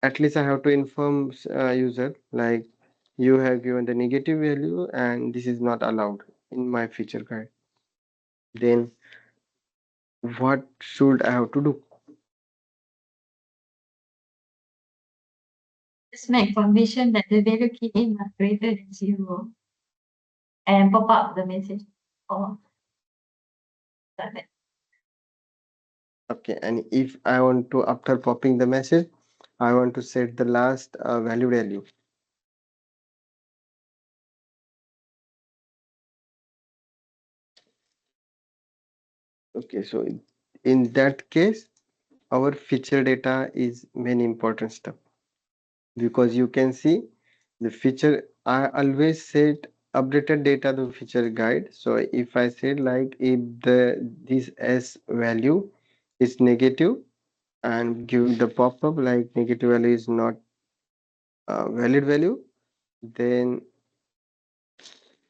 at least I have to inform user like you have given the negative value and this is not allowed in my feature guide. Then what should I have to do? Just make confirmation that the value key in are greater than 0 and pop up the message or like that. Okay, and if I want to, after popping the message, I want to set the last value. Okay, so in that case, our feature data is main important step, because you can see the feature. I always set updated data to feature guide. So if I said like if this S value is negative and give the pop-up like negative value is not valid value, then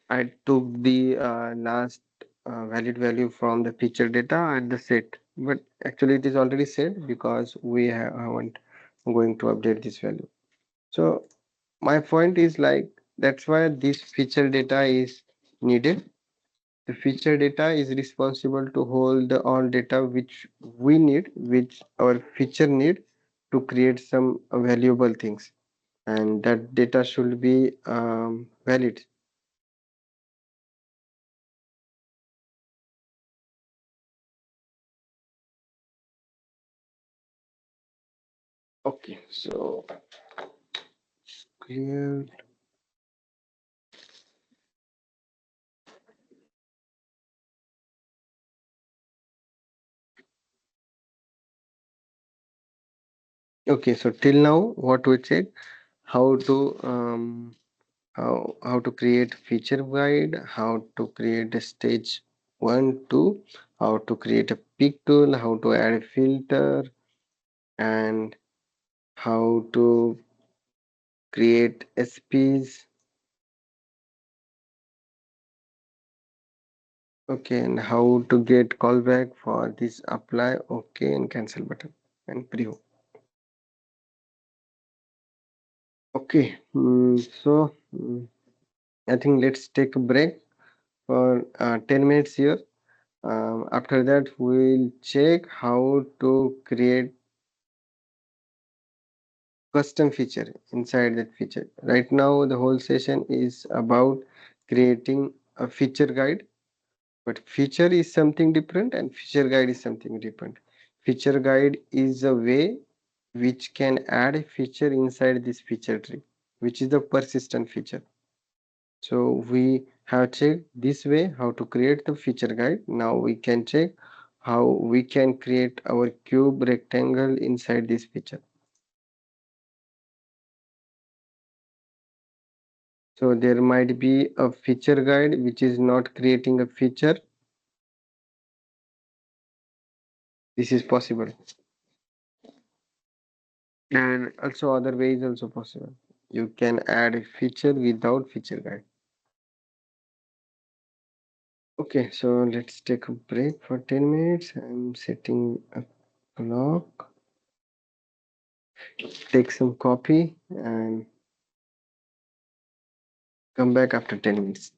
I took the last valid value from the feature data and the set, but actually it is already set because we haven't going to update this value. So my point is like that's why this feature data is needed. The feature data is responsible to hold the all data which we need, which our feature need to create some valuable things, and that data should be valid. Okay, so clear. Okay, so till now what we check, how to how to create feature guide, how to create a stage 1 2, how to create a peak tool, how to add a filter, and how to create SPs. Okay, and how to get callback for this apply, okay, and cancel button and preview. Okay, I think let's take a break for 10 minutes here. After that, we'll check how to create custom feature inside that feature. Right now, the whole session is about creating a feature guide, but feature is something different and feature guide is something different. Feature guide is a way which can add a feature inside this feature tree, which is the persistent feature. So we have checked this way how to create the feature guide. Now we can check how we can create our cube rectangle inside this feature. So there might be a feature guide which is not creating a feature. This is possible. And also other way is also possible. You can add a feature without feature guide. Okay, so let's take a break for 10 minutes. I'm setting a clock. Take some coffee and come back after 10 minutes.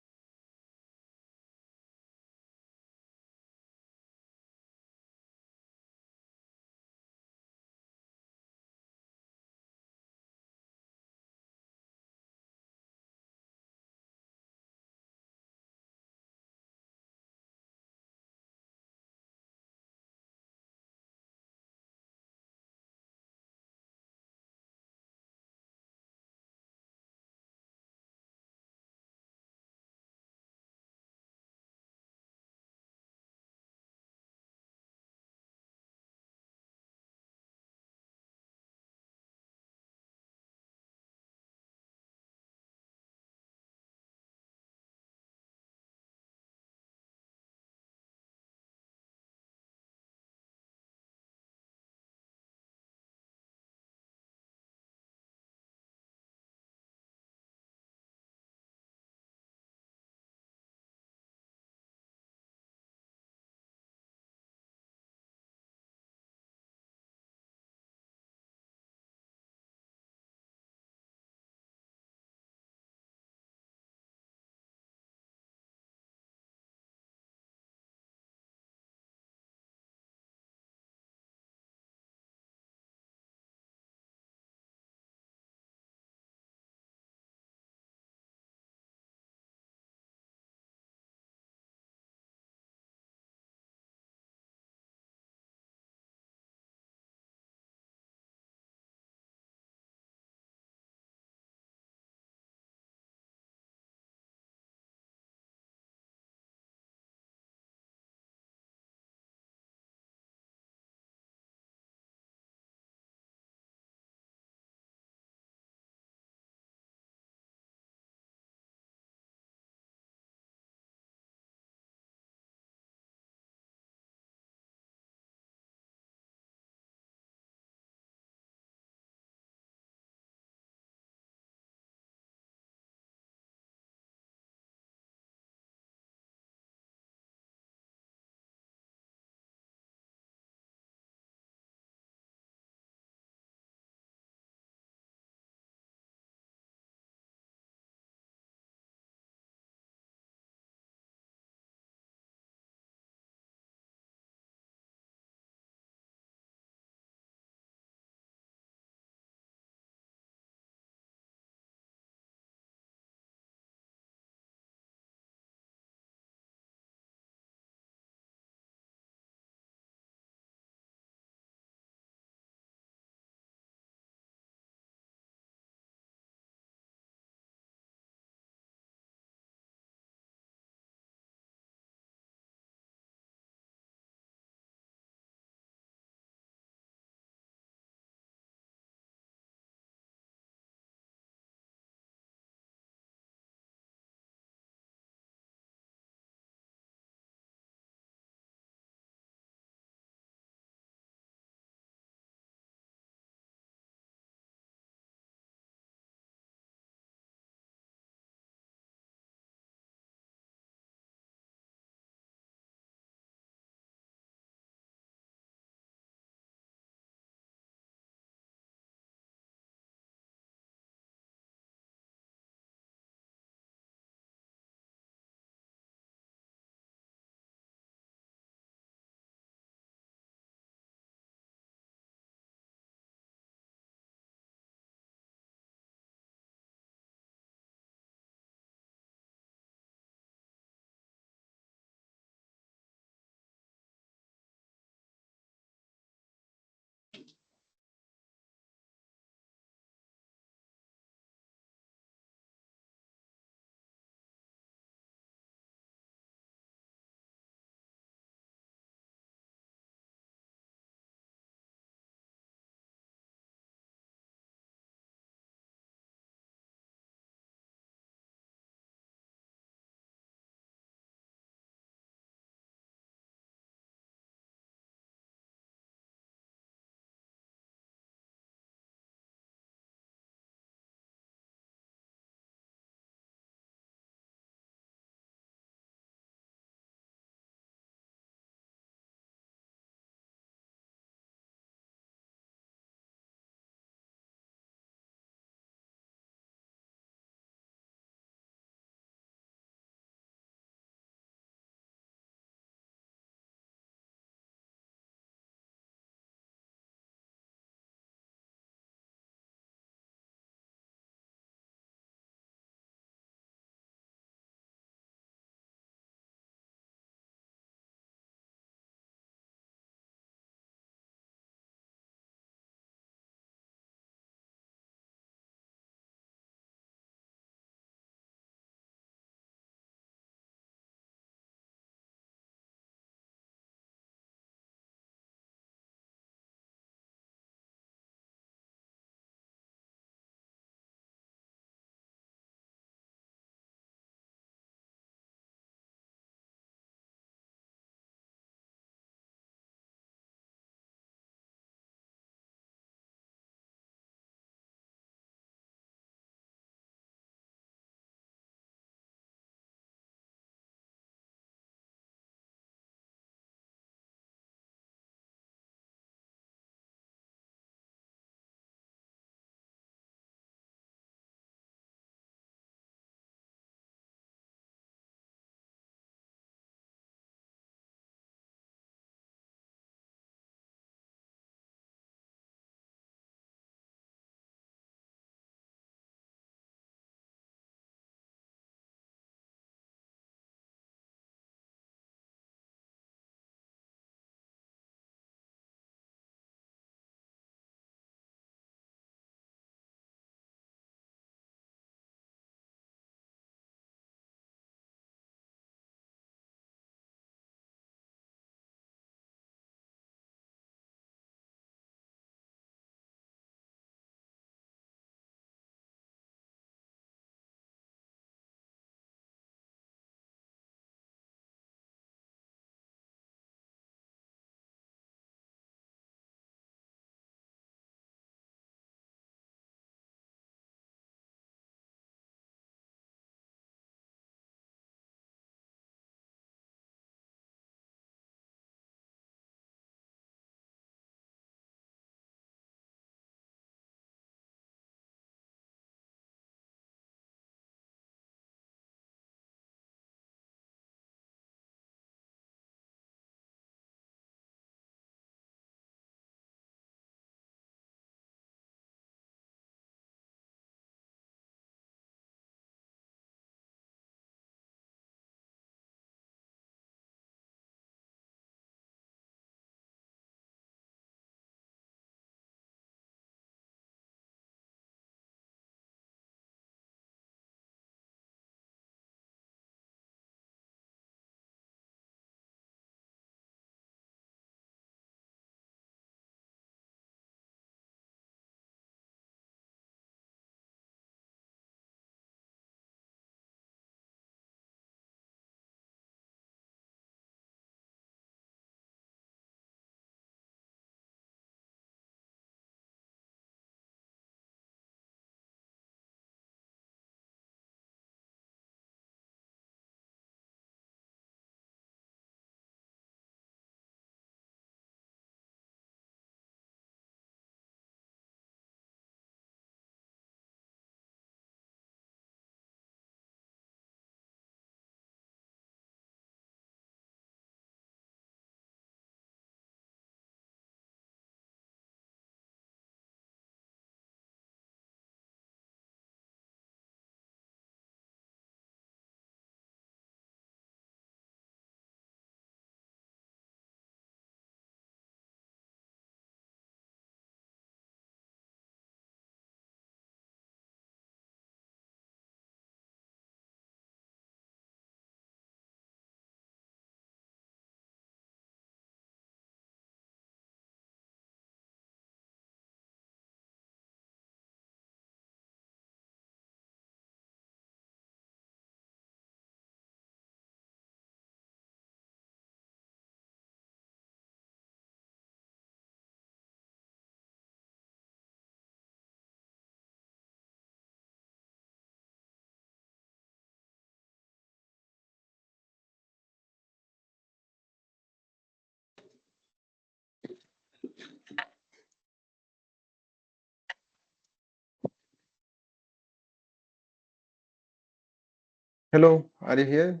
Hello, are you here?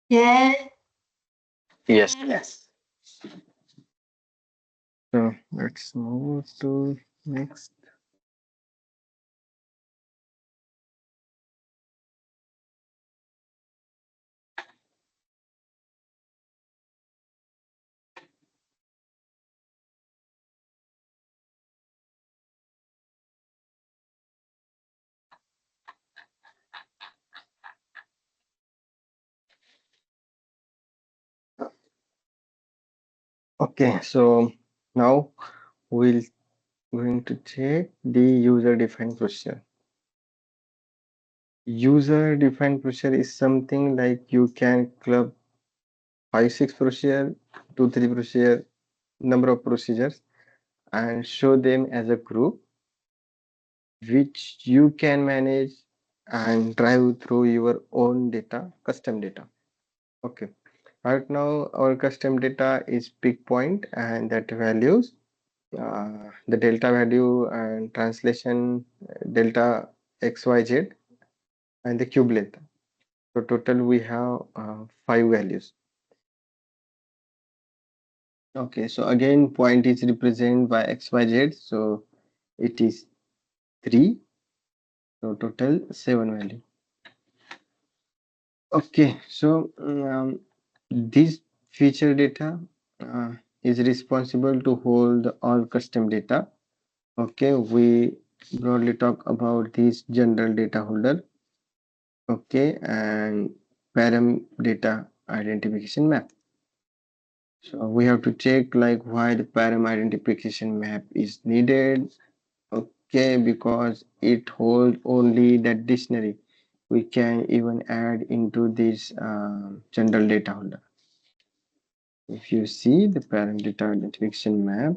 Yes. Yes. Yes. So let's move to next. Okay, so now we'll going to check the user defined procedure. User defined procedure is something like you can club 5, 6 procedure, 2, 3 procedure, number of procedures and show them as a group which you can manage and drive through your own data, custom data. Okay. Right now, our custom data is pick point and that values the delta value and translation delta XYZ and the cube length. So total we have 5 values. Okay, so again point is represented by XYZ, so it is 3. So total 7 value. Okay, so this feature data uh, is responsible to hold all custom data. Okay, we broadly talk about this general data holder. Okay, and param data identification map. So we have to check like why the param identification map is needed. Okay, because it holds only that dictionary. We can even add into this general data holder. If you see the parent data identification map,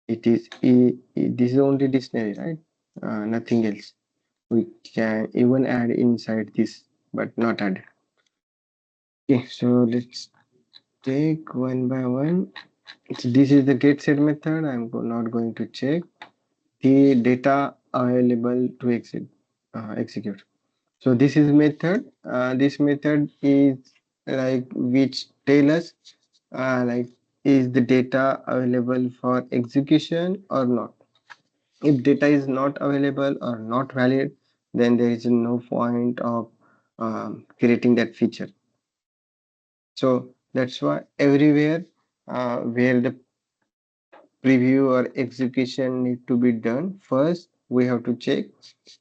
it is this is only dictionary, right? Nothing else. We can even add inside this, but not add. Okay, so let's take one by one. So this is the get set method. Not going to check the data available to execute. So this is method. This method is like which tell us like is the data available for execution or not. If data is not available or not valid, then there is no point of creating that feature. So that's why everywhere where the preview or execution need to be done, first we have to check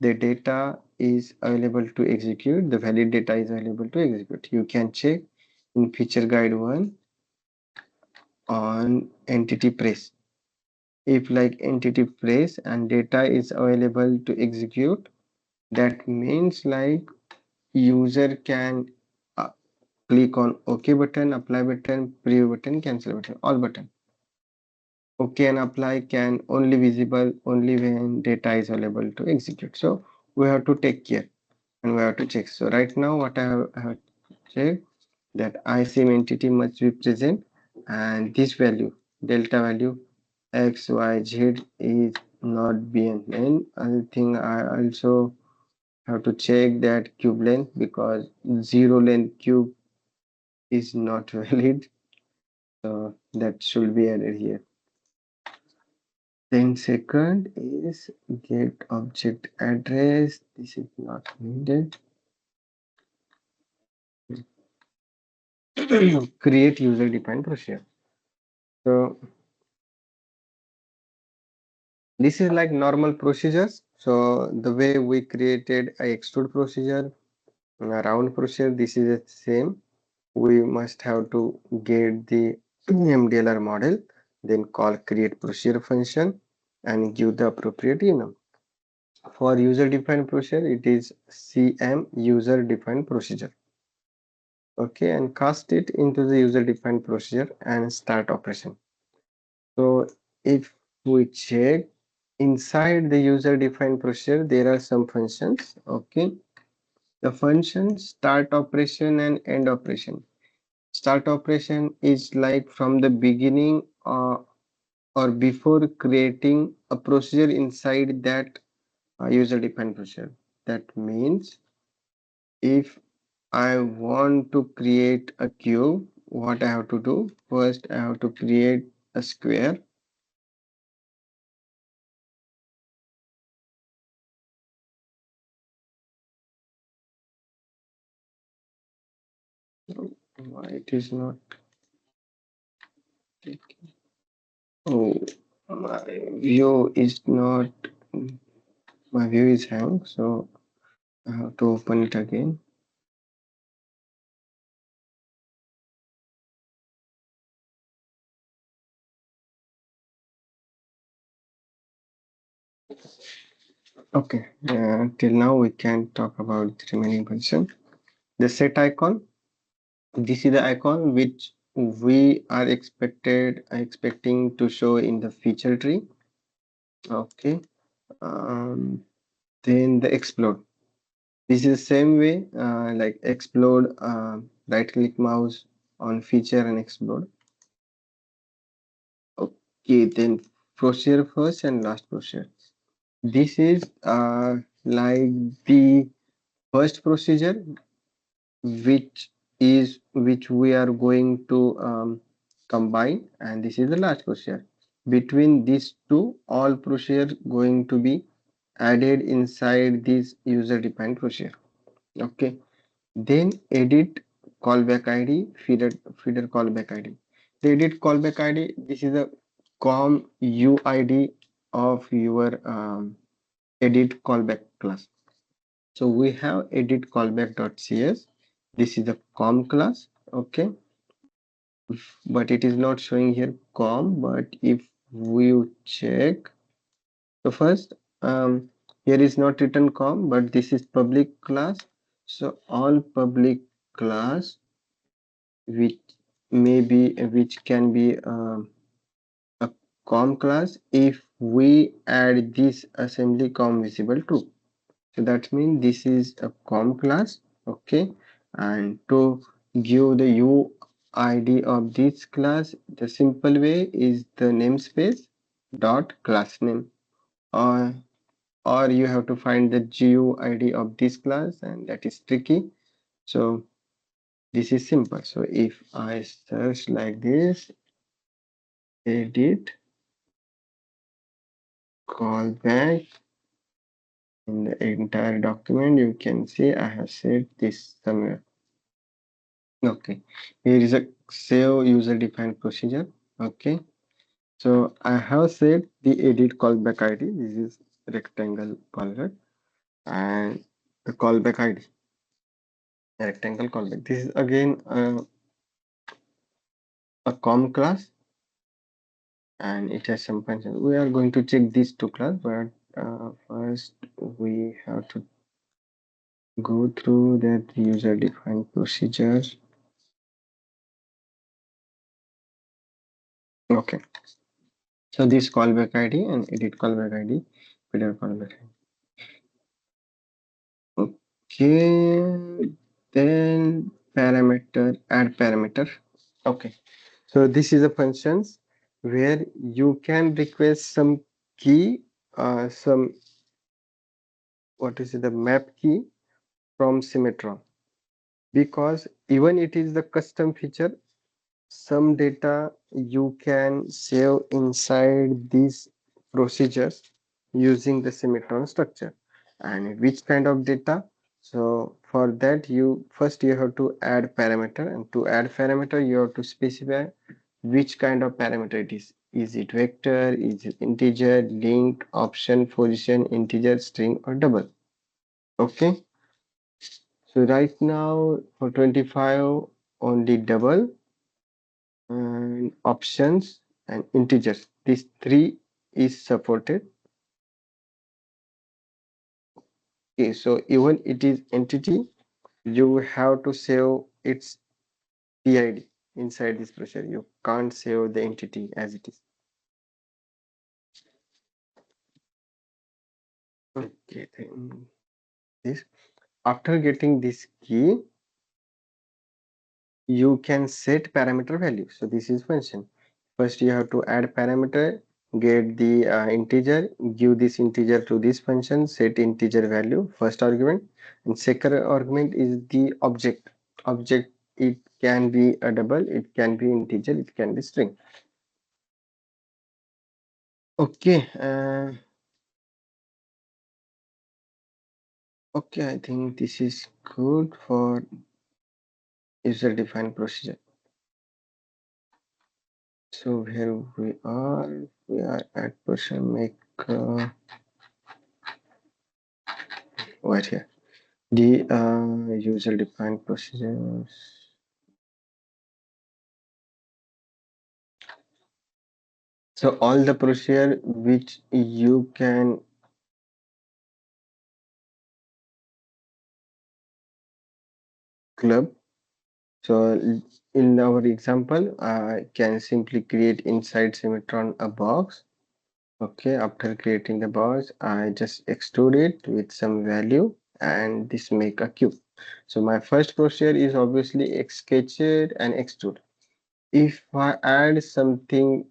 the data is available to execute, the valid data is available to execute. You can check in feature guide 1 on entity press. If like entity press and data is available to execute, that means like user can uh, click on OK button, apply button, preview button, cancel button, all button. OK and apply can only visible only when data is available to execute. So we have to take care and we have to check. So right now what I have checked that ISIM entity must be present and this value delta value XYZ is not BNN. I think I also have to check that cube length because zero length cube is not valid. So that should be added here. Then second is get object address. This is not needed. Create user defined procedure. So this is like normal procedures. So the way we created a extrude procedure, a round procedure, this is the same. We must have to get the MDLR model, then call create procedure function and give the appropriate enum. For user defined procedure, it is CM user defined procedure. Okay, and cast it into the user defined procedure and start operation. So if we check inside the user defined procedure, there are some functions. Okay, the function start operation and end operation. Start operation is like from the beginning or before creating a procedure inside that user defined procedure. That means if I want to create a cube, what I have to do? First, I have to create a square. Why it is not taking? Oh, my view is not. My view is hang, so I have to open it again. Okay, till now we can talk about the remaining position. The set icon. This is the icon which we are expecting to show in the feature tree. Okay. Um, then the explode. This is the same way, like explode. Right click mouse on feature and explode. Okay. Then procedure first and last procedure. This is like the first procedure which we are going to combine, and this is the last procedure. Between these two, all procedure going to be added inside this user defined procedure. Okay. Then edit callback id, feeder callback id. The edit callback id, this is a com uid of your edit callback class. So we have edit callback.cs. This is the com class. Okay, but it is not showing here com. But if we check, so first, here is not written com, but this is public class. So all public class which which can be a com class if we add this assembly com visible to. So that means this is a com class. Okay, and to give the UID of this class, the simple way is the namespace dot class name, or you have to find the GUID of this class, and that is tricky. So this is simple. So if I search like this, edit callback, in the entire document, you can see I have said this somewhere. Okay, here is a save user defined procedure. Okay, so I have said the edit callback ID. This is rectangle callback, and the callback ID, rectangle callback. This is again a com class, and it has some functions. We are going to check these two class, but first we have to go through that user defined procedure. Okay, so this callback ID and edit callback ID, header callback ID. Okay, then parameter, add parameter. Okay, so this is a functions where you can request some key, some, what is it, the map key from Symmetron, because even it is the custom feature, some data you can save inside these procedures using the symmetron structure. And which kind of data? So for that, you have to add parameter, and to add parameter you have to specify which kind of parameter it is. Is it vector, is it integer, link, option, position, integer, string, or double? Okay, so right now for 25 only double, and options and integers, these three is supported. Okay, so even it is entity, you have to save its PID inside this procedure. You can't save the entity as it is. Okay, then this, after getting this key, you can set parameter value. So this is function. First you have to add parameter, get the integer, give this integer to this function, set integer value, first argument, and second argument is the object. Object, it can be a double, it can be integer, it can be string. Okay, okay, I think this is good for user defined procedure. So here we are at person make right here. The user defined procedures. So all the procedure which you can club. So in our example, I can simply create inside Symmetron a box. Okay, after creating the box, I just extrude it with some value and this make a cube. So my first procedure is obviously sketch it and extrude. If I add something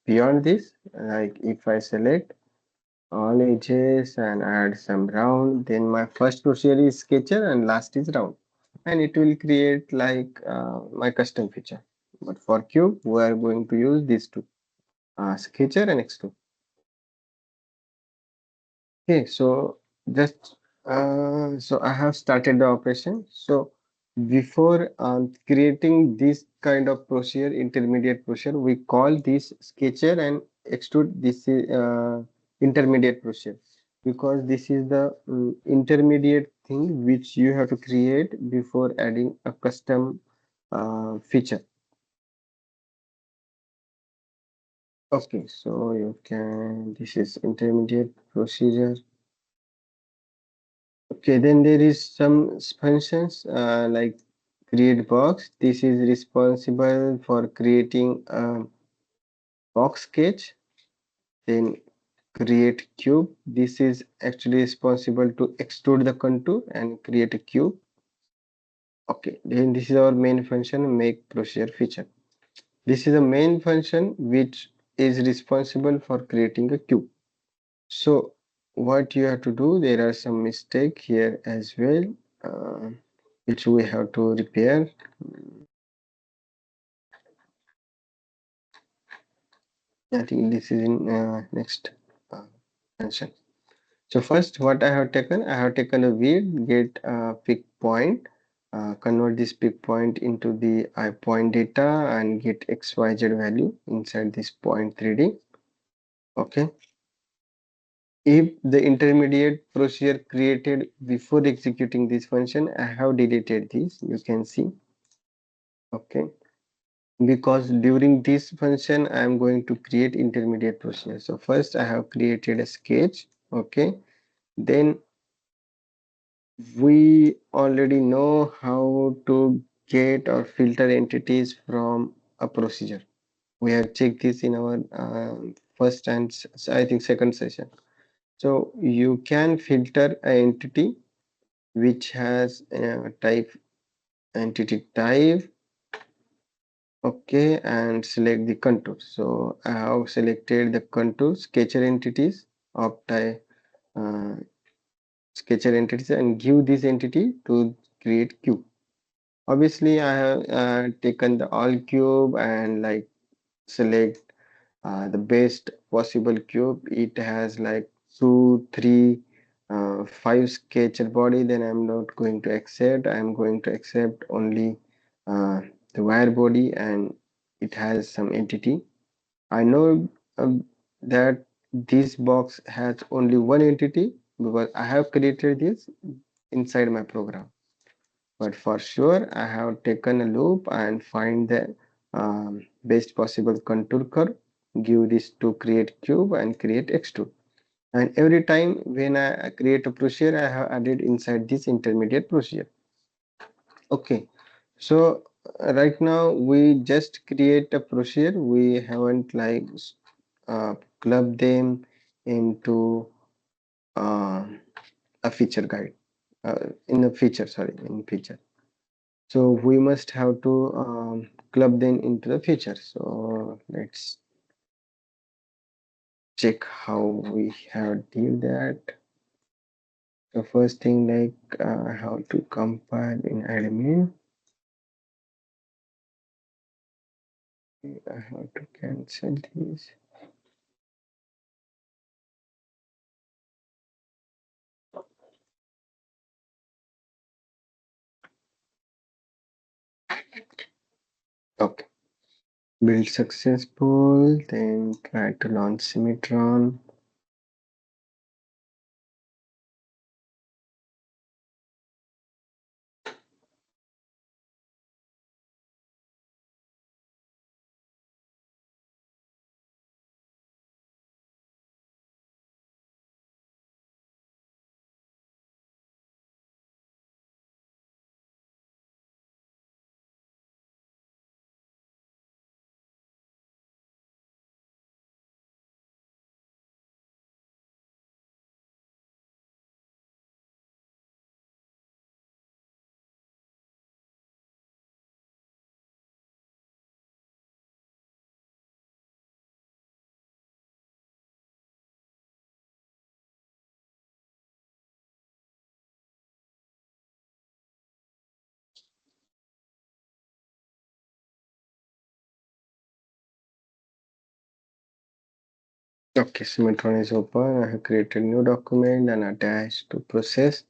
beyond this, like if I select all edges and add some round, then my first procedure is sketcher and last is round, and it will create like my custom feature. But for cube we are going to use these two, sketcher and extrude. Okay, so just so I have started the operation. So before creating this kind of procedure, intermediate procedure, we call this sketcher and extrude this is intermediate procedure, because this is the intermediate thing which you have to create before adding a custom feature. Okay, so you can, this is intermediate procedure. Okay, then there is some functions like create box. This is responsible for creating a box sketch. Then create cube. This is actually responsible to extrude the contour and create a cube. Okay, then this is our main function, make procedure feature. This is a main function which is responsible for creating a cube. So what you have to do, there are some mistake here as well, uh, which we have to repair. I think this is in next function. So first, what I have taken a weird get pick point, convert this pick point into the point data and get XYZ value inside this point 3D. Okay. If the intermediate procedure created before executing this function, I have deleted this, you can see. Okay, because during this function I am going to create intermediate procedure. So first I have created a sketch. Okay, then we already know how to get or filter entities from a procedure. We have checked this in our first and I think second session. So you can filter an entity which has type, entity type. Okay, and select the contour. So I have selected the contour sketcher entities of type, uh, sketcher entities, and give this entity to create cube. Obviously I have taken the all cube and like select the best possible cube. It has like 5 sketcher body. Then I'm not going to accept, I'm going to accept only the wire body, and it has some entity. I know that this box has only one entity because I have created this inside my program, but for sure I have taken a loop and find the best possible contour curve, give this to create cube and create extrude. And every time when I create a procedure, I have added inside this intermediate procedure. Okay, so right now we just create a procedure, we haven't like club them into uh, a feature guide, in a feature, sorry, in feature. So we must have to club them into the feature. So let's check how we have did that. The first thing, like how to compile in admin. I have to cancel this. Okay, build successful, then try to launch Symmetron. Okay, Symmetron is open. I have created new document and attached to process.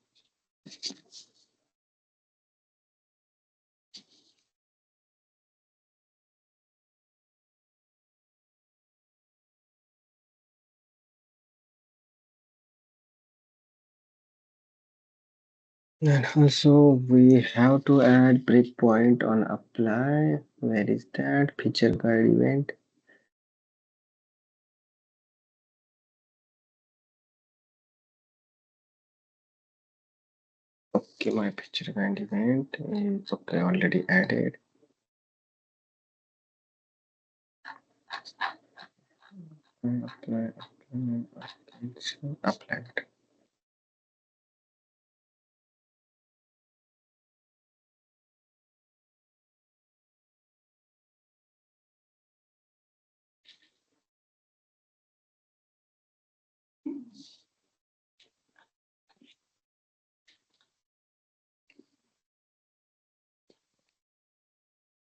And also we have to add breakpoint on apply. Where is that? Feature guide event. Okay, my feature guide event is okay, already added. Apply.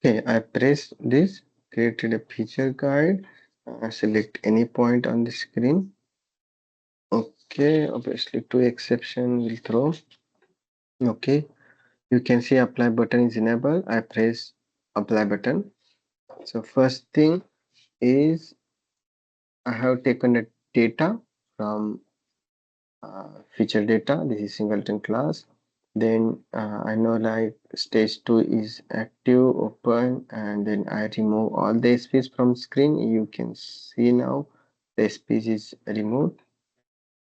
Okay, I press this, created a feature guide. Select any point on the screen. Okay, obviously two exception will throw. Okay, you can see apply button is enabled. I press apply button. So first thing is I have taken the data from feature data. This is singleton class. Then I know like stage 2 is active, open, and then I remove all the space from screen. You can see now the space is removed.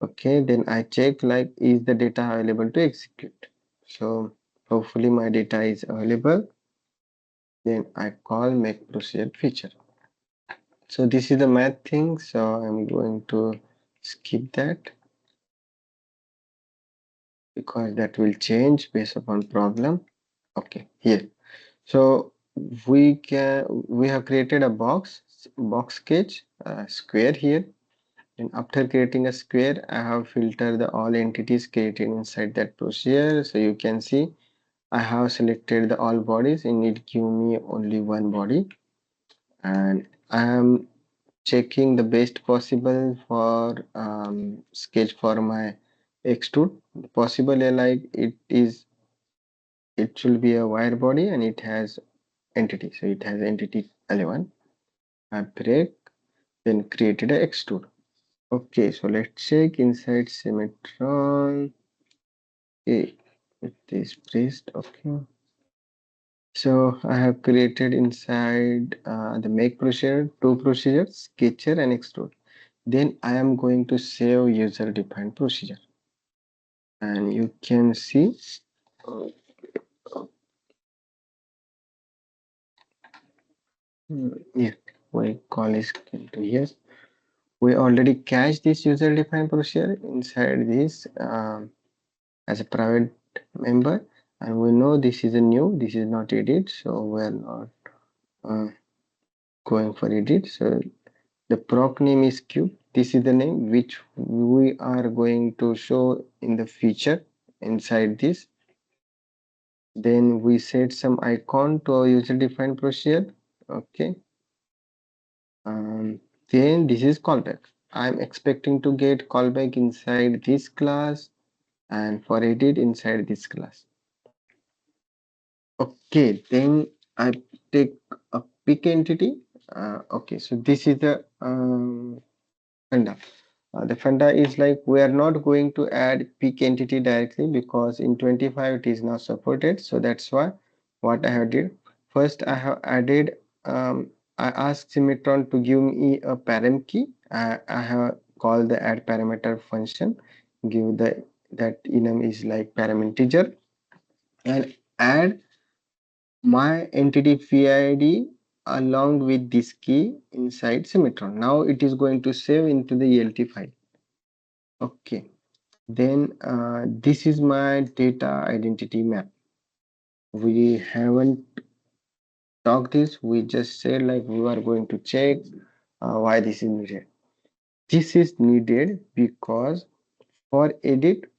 Okay, then I check like is the data available to execute. So hopefully my data is available. Then I call make procedure feature. So this is the math thing. So I'm going to skip that because that will change based upon problem. Okay, here. So we have created a box sketch square here. And after creating a square, I have filtered the all entities created inside that procedure. So you can see I have selected the all bodies and it give me only one body. And I am checking the best possible for sketch for my extrude. Possible like it should be a wire body and it has entity. So it has entity 11. I break, then created a extrude. Okay, so let's check inside Symmetron. Okay, it is pressed. Okay. So I have created inside the make procedure two procedures, sketcher and extrude. Then I am going to save user defined procedure. And you can see uh, yeah, we call is into here. We already cached this user defined procedure inside this as a private member, and we know this is a new, this is not edit, so we're not uh, going for edit. So the proc name is cube, this is the name which we are going to show in the future inside this. Then we set some icon to our user defined procedure. Okay. Um, then this is callback. I'm expecting to get callback inside this class and for edit inside this class. Okay, then I take a pick entity. Okay, so this is the funda. The funda is like we are not going to add pick entity directly because in 25 it is not supported. So that's why what I have did first I have added I asked Symmetron to give me a param key. I have called the add parameter function, give the that enum is like param integer and add my entity PID along with this key inside Symmetron. Now it is going to save into the ELT file. Okay, then this is my data identity map. We haven't talked this, we just said like we are going to check why this is needed. This is needed because for edit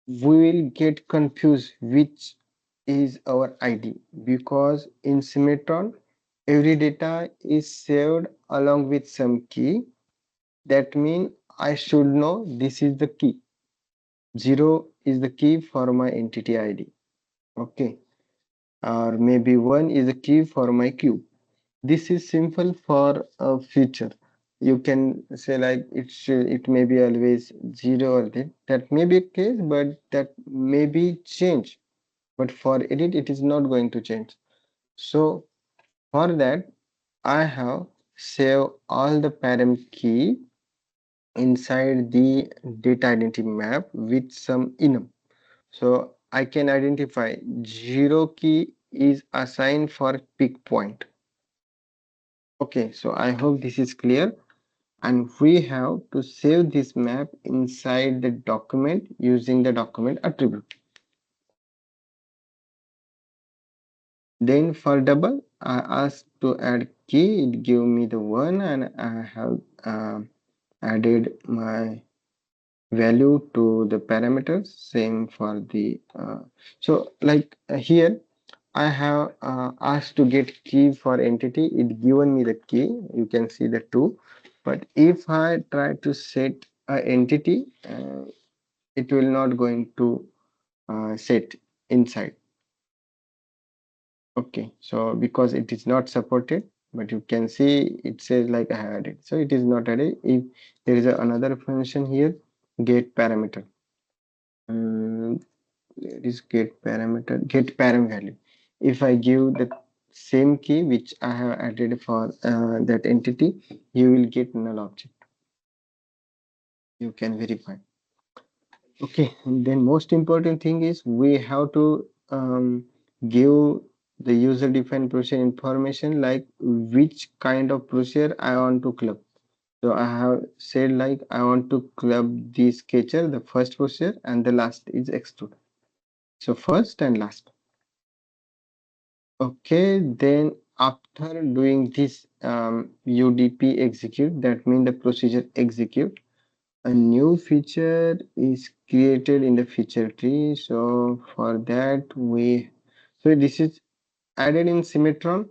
we will get confused which is our ID because in Symmetron every data is saved along with some key. That means I should know this is the key. 0 is the key for my entity ID. Okay. Or maybe 1 is the key for my cube. This is simple for a feature. You can say like it may be always 0 or that may be a case, but that may be change. But for edit, it is not going to change. So for that, I have save all the param key inside the data identity map with some enum. So I can identify 0 key is assigned for pick point. Okay, so I hope this is clear. And we have to save this map inside the document using the document attribute. Then for double, I asked to add key, it give me the 1 and I have added my value to the parameters, same for the, so like here I have asked to get key for entity, it given me the key, you can see the 2, but if I try to set a entity, it will not going to set inside. Okay, so because it is not supported, but you can see it says like I had it, so it is not added. If there is another function here, get parameter. There is get parameter, get param value. If I give the same key which I have added for that entity, you will get null object. You can verify. Okay, and then most important thing is we have to give the user defined procedure information like which kind of procedure I want to club. So I have said like I want to club the sketcher, the first procedure, and the last is extrude. So first and last. Okay, then after doing this UDP execute, that means the procedure execute. A new feature is created in the feature tree. So for that so this is added in Symmetron.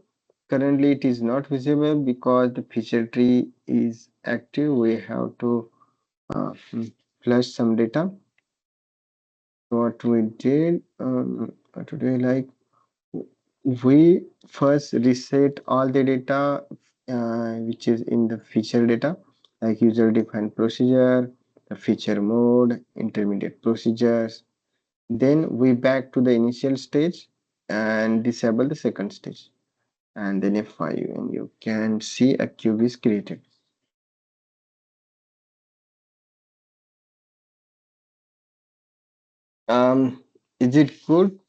Currently it is not visible because the feature tree is active. We have to flush some data. What we did today, like we first reset all the data which is in the feature data like user defined procedure, the feature mode, intermediate procedures. Then we back to the initial stage and disable the second stage and then F5 and you can see a cube is created. Is it good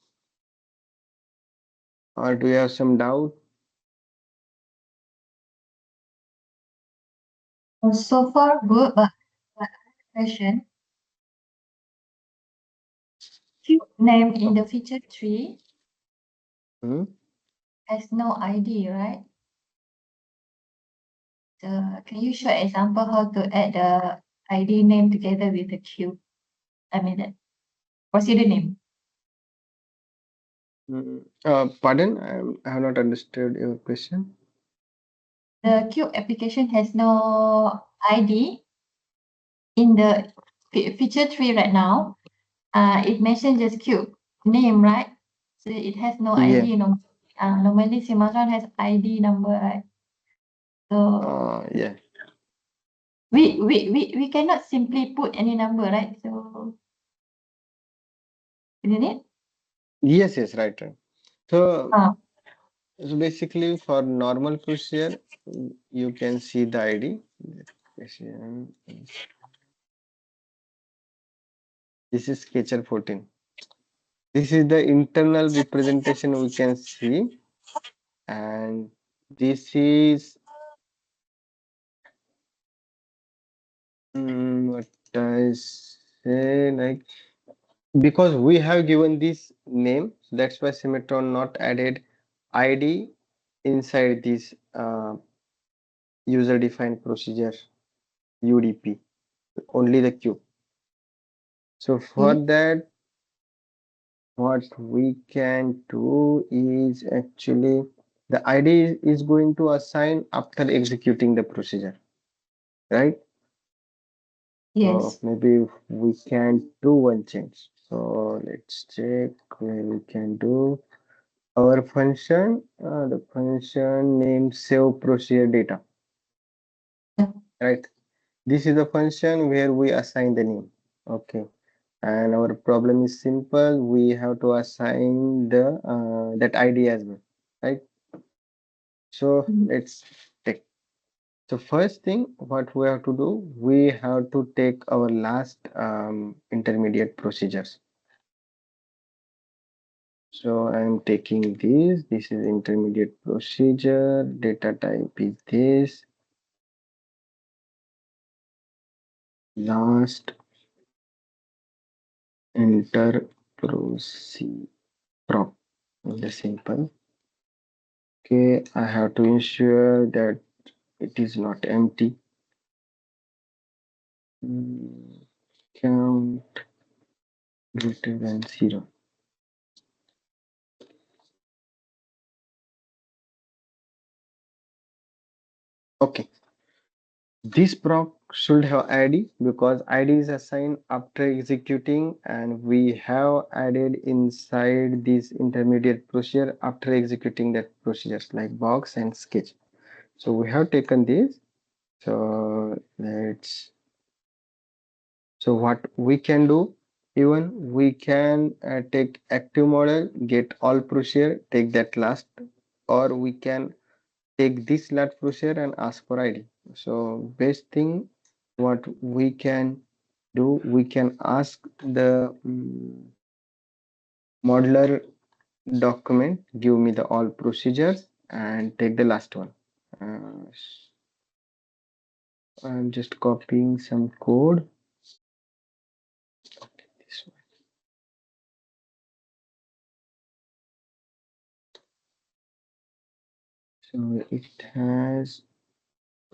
or do you have some doubt? So far good, but question, cube name in the feature tree Hmm? has no ID, right? can you show example how to add the ID name together with the queue? I mean the procedure name. Pardon, I have not understood your question. The queue application has no ID in the feature 3 right now. It mentions just queue name, right? So it has no Yeah. ID. No, normally Simazon has ID number, right? So Yeah. we cannot simply put any number, right? So isn't it? Yes, yes, right, right. So, Ah, so basically for normal procedure, you can see the ID. Question This is Sketcher 14. This is the internal representation we can see, and this is what I say, like, because we have given this name, that's why Symmetron not added ID inside this user defined procedure UDP, only the queue. So for okay. that, what we can do is actually the ID is going to assign after executing the procedure, right? So Yes. maybe we can do one change. So let's check where we can do our function, the function named save procedure data, Yeah. right? This is the function where we assign the name. Okay. And our problem is simple. We have to assign the that ID as well, right? So Mhm. let's take. So first thing, what we have to do, we have to take our last intermediate procedures. So I'm taking this. This is intermediate procedure. Data type is this. Last enter proceed prop. The simple. Okay, I have to ensure that it is not empty. Count greater than zero. Okay, this proc should have ID because ID is assigned after executing, and we have added inside this intermediate procedure after executing that procedures like box and sketch. So we have taken this. So let's so what we can do, even we can take active model, get all procedure, take that last, or we can take this last procedure and ask for ID. So best thing what we can do, we can ask the modeler document, give me the all procedures and take the last one. Uh, I'm just copying some code. This one. So it has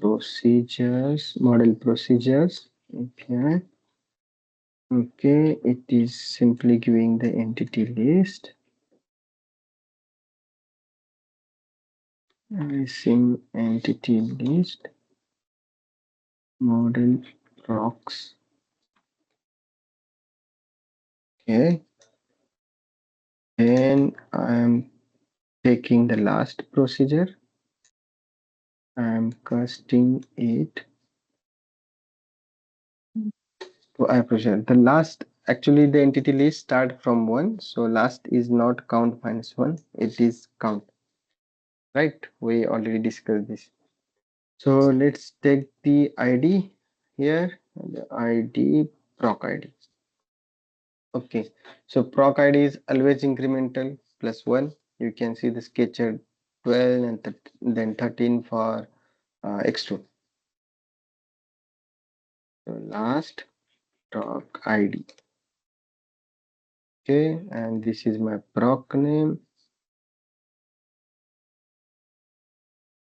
procedures, model procedures. Okay. Okay, it is simply giving the entity list. Sim entity list model rocks. Okay, then I'm taking the last procedure. I'm casting it to I procedure. The last actually the entity list start from one, so last is not count minus one. It is count. Right? We already discussed this. So let's take the ID here. The ID proc ID. Okay, so proc ID is always incremental plus 1. You can see the sketcher 12 and then 13 for x2. So last proc ID. Okay, and this is my proc name.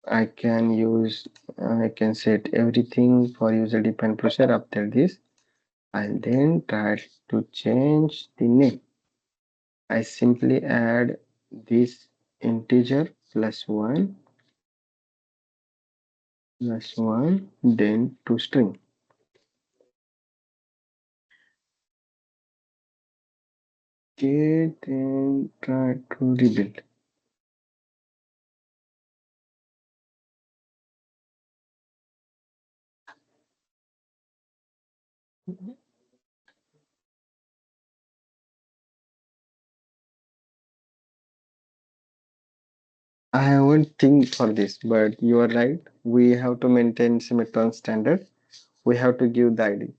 I can use, I can set everything for user defined procedure after this. I'll then try to change the name. I simply add this integer plus 1 then to string. Okay, then try to rebuild. I haven't think for this, but you are right. We have to maintain symmetron standard. We have to give the ID.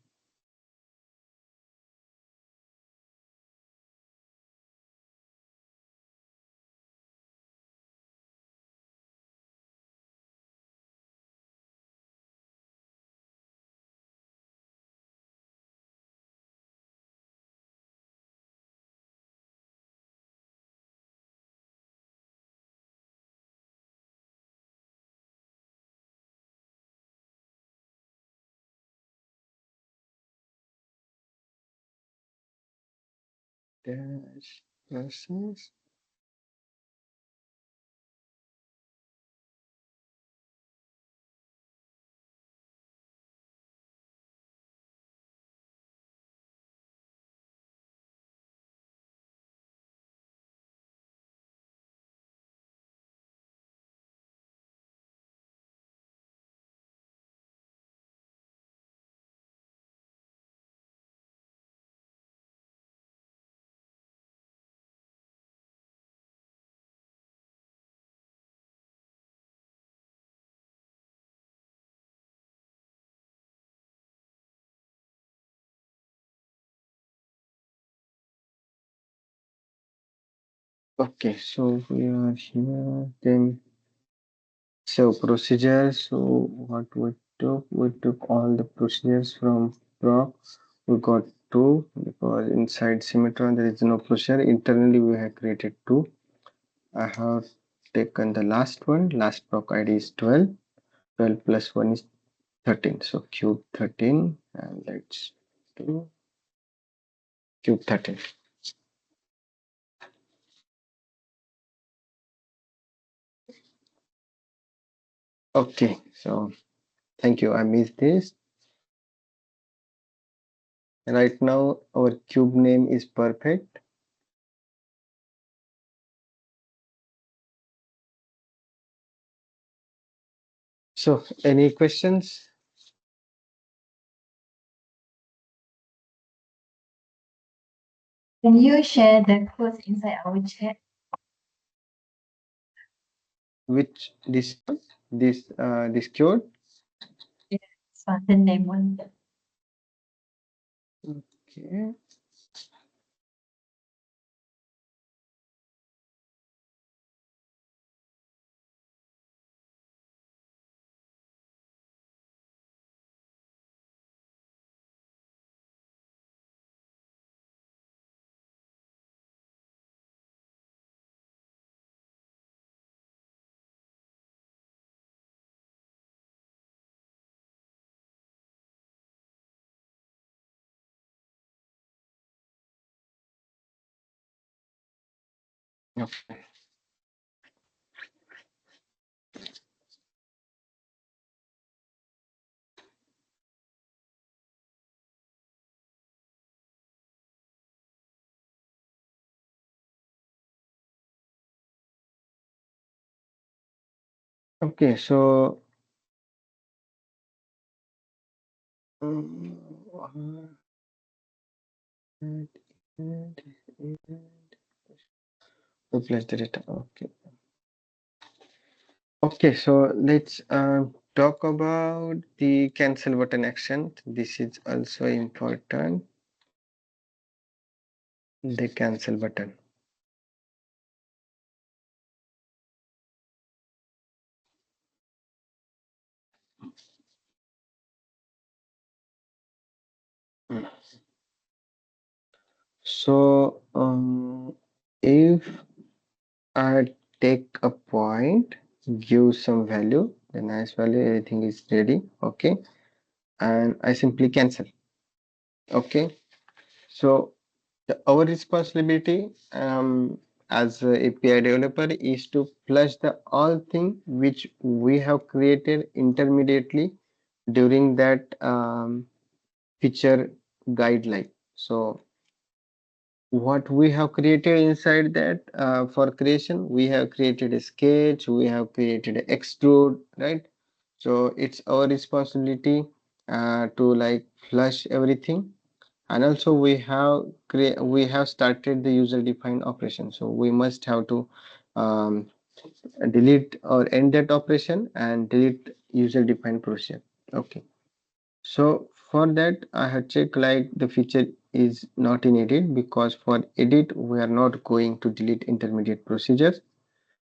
Dash process. Okay, so we are here. Then so procedures. So what we took all the procedures from proc. We got two because inside symmetron there is no procedure. Internally we have created two. I have taken the last one. Last proc ID is 12. 12 plus 1 is 13. So cube 13 and let's do cube 13. Okay, so thank you. I missed this. Right now our cube name is perfect. So any questions? Can you share the codes inside our chat? Which this code? Yes, the name one. Okay. Okay. Okay, so um, replace the data. Okay. Okay, so let's talk about the cancel button action. This is also important. The cancel button. Mm. So if I take a point give some value, the nice value, everything is ready. Okay, and I simply cancel. Okay, so our responsibility as a API developer is to flush the all thing which we have created intermediately during that feature guideline. So what we have created inside that for creation, we have created a sketch, we have created a extrude, right? So it's our responsibility to like flush everything, and also we have started the user defined operation, so we must have to um, delete or end that operation and delete user defined procedure. Okay, so for that I have checked like the feature is not in edit, because for edit we are not going to delete intermediate procedures.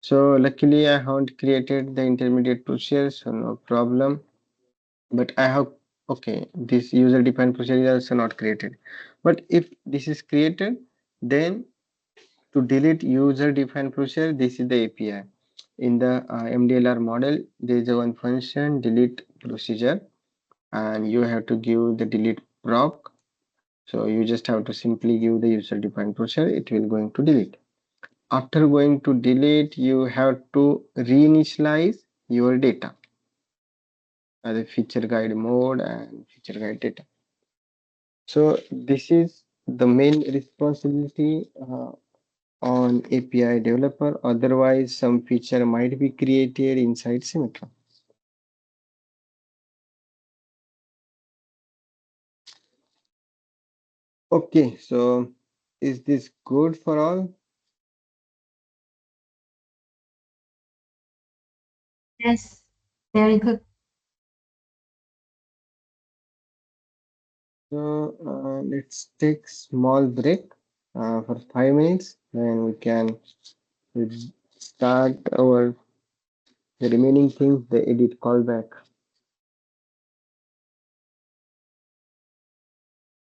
So luckily I haven't created the intermediate procedures, so no problem. But I have, okay, this user defined procedure is also not created. But if this is created, then to delete user defined procedure, this is the API. In the MDLR model, there is a one function delete procedure, and you have to give the delete proc. So you just have to simply give the user defined procedure, it will going to delete. After going to delete, you have to reinitialize your data as a feature guide mode and feature guide data. So this is the main responsibility on API developer. Otherwise, some feature might be created inside Symmetra. Okay, so is this good for all? Yes, very good. So let's take small break for 5 minutes, then we can start our the remaining things, the edit callback.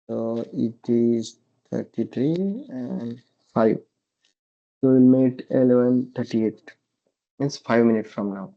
So it is 33 and 5. So we'll meet 11:38. It's 5 minutes from now.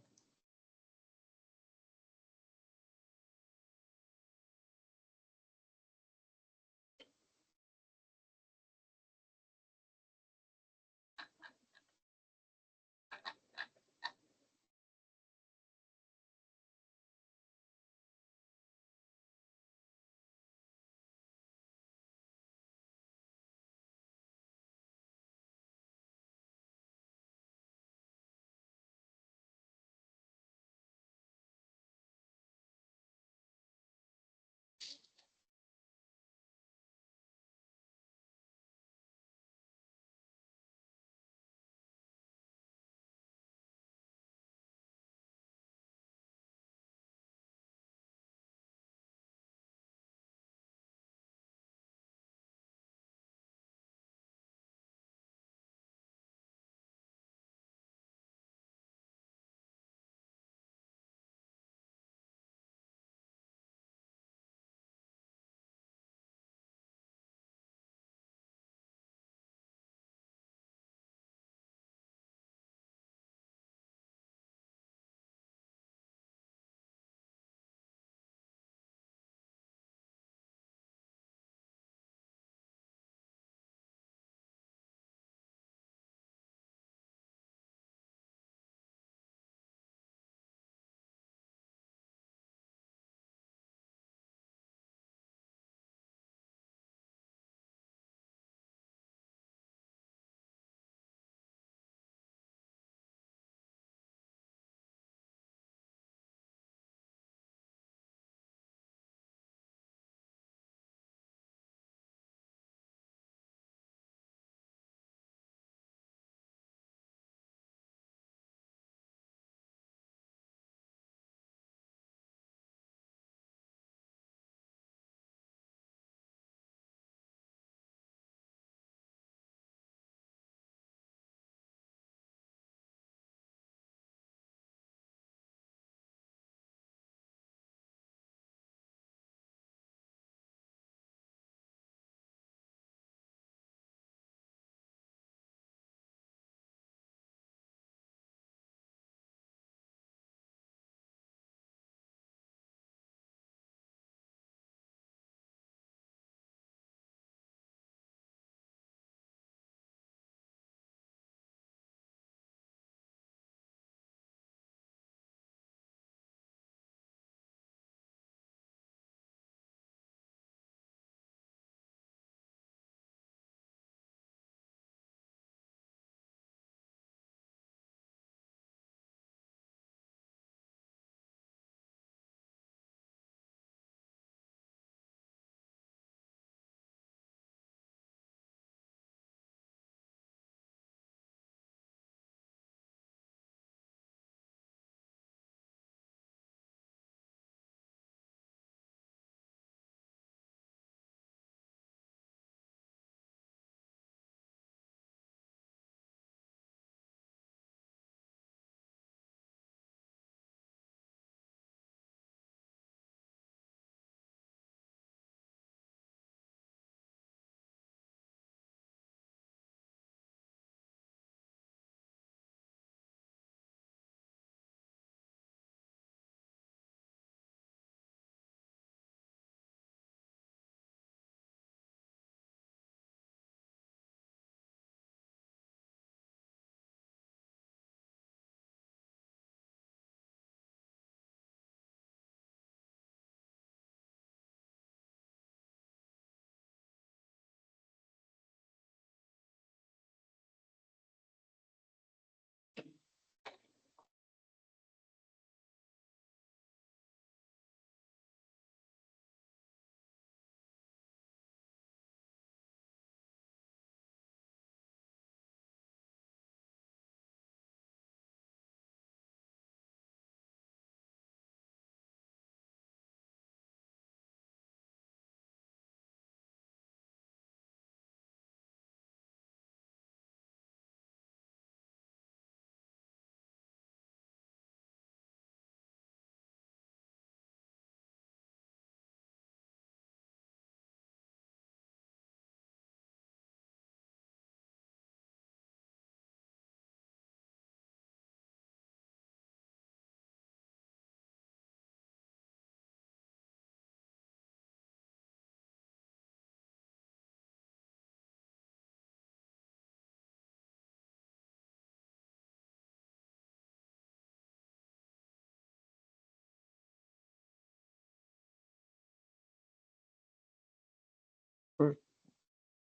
Hmm.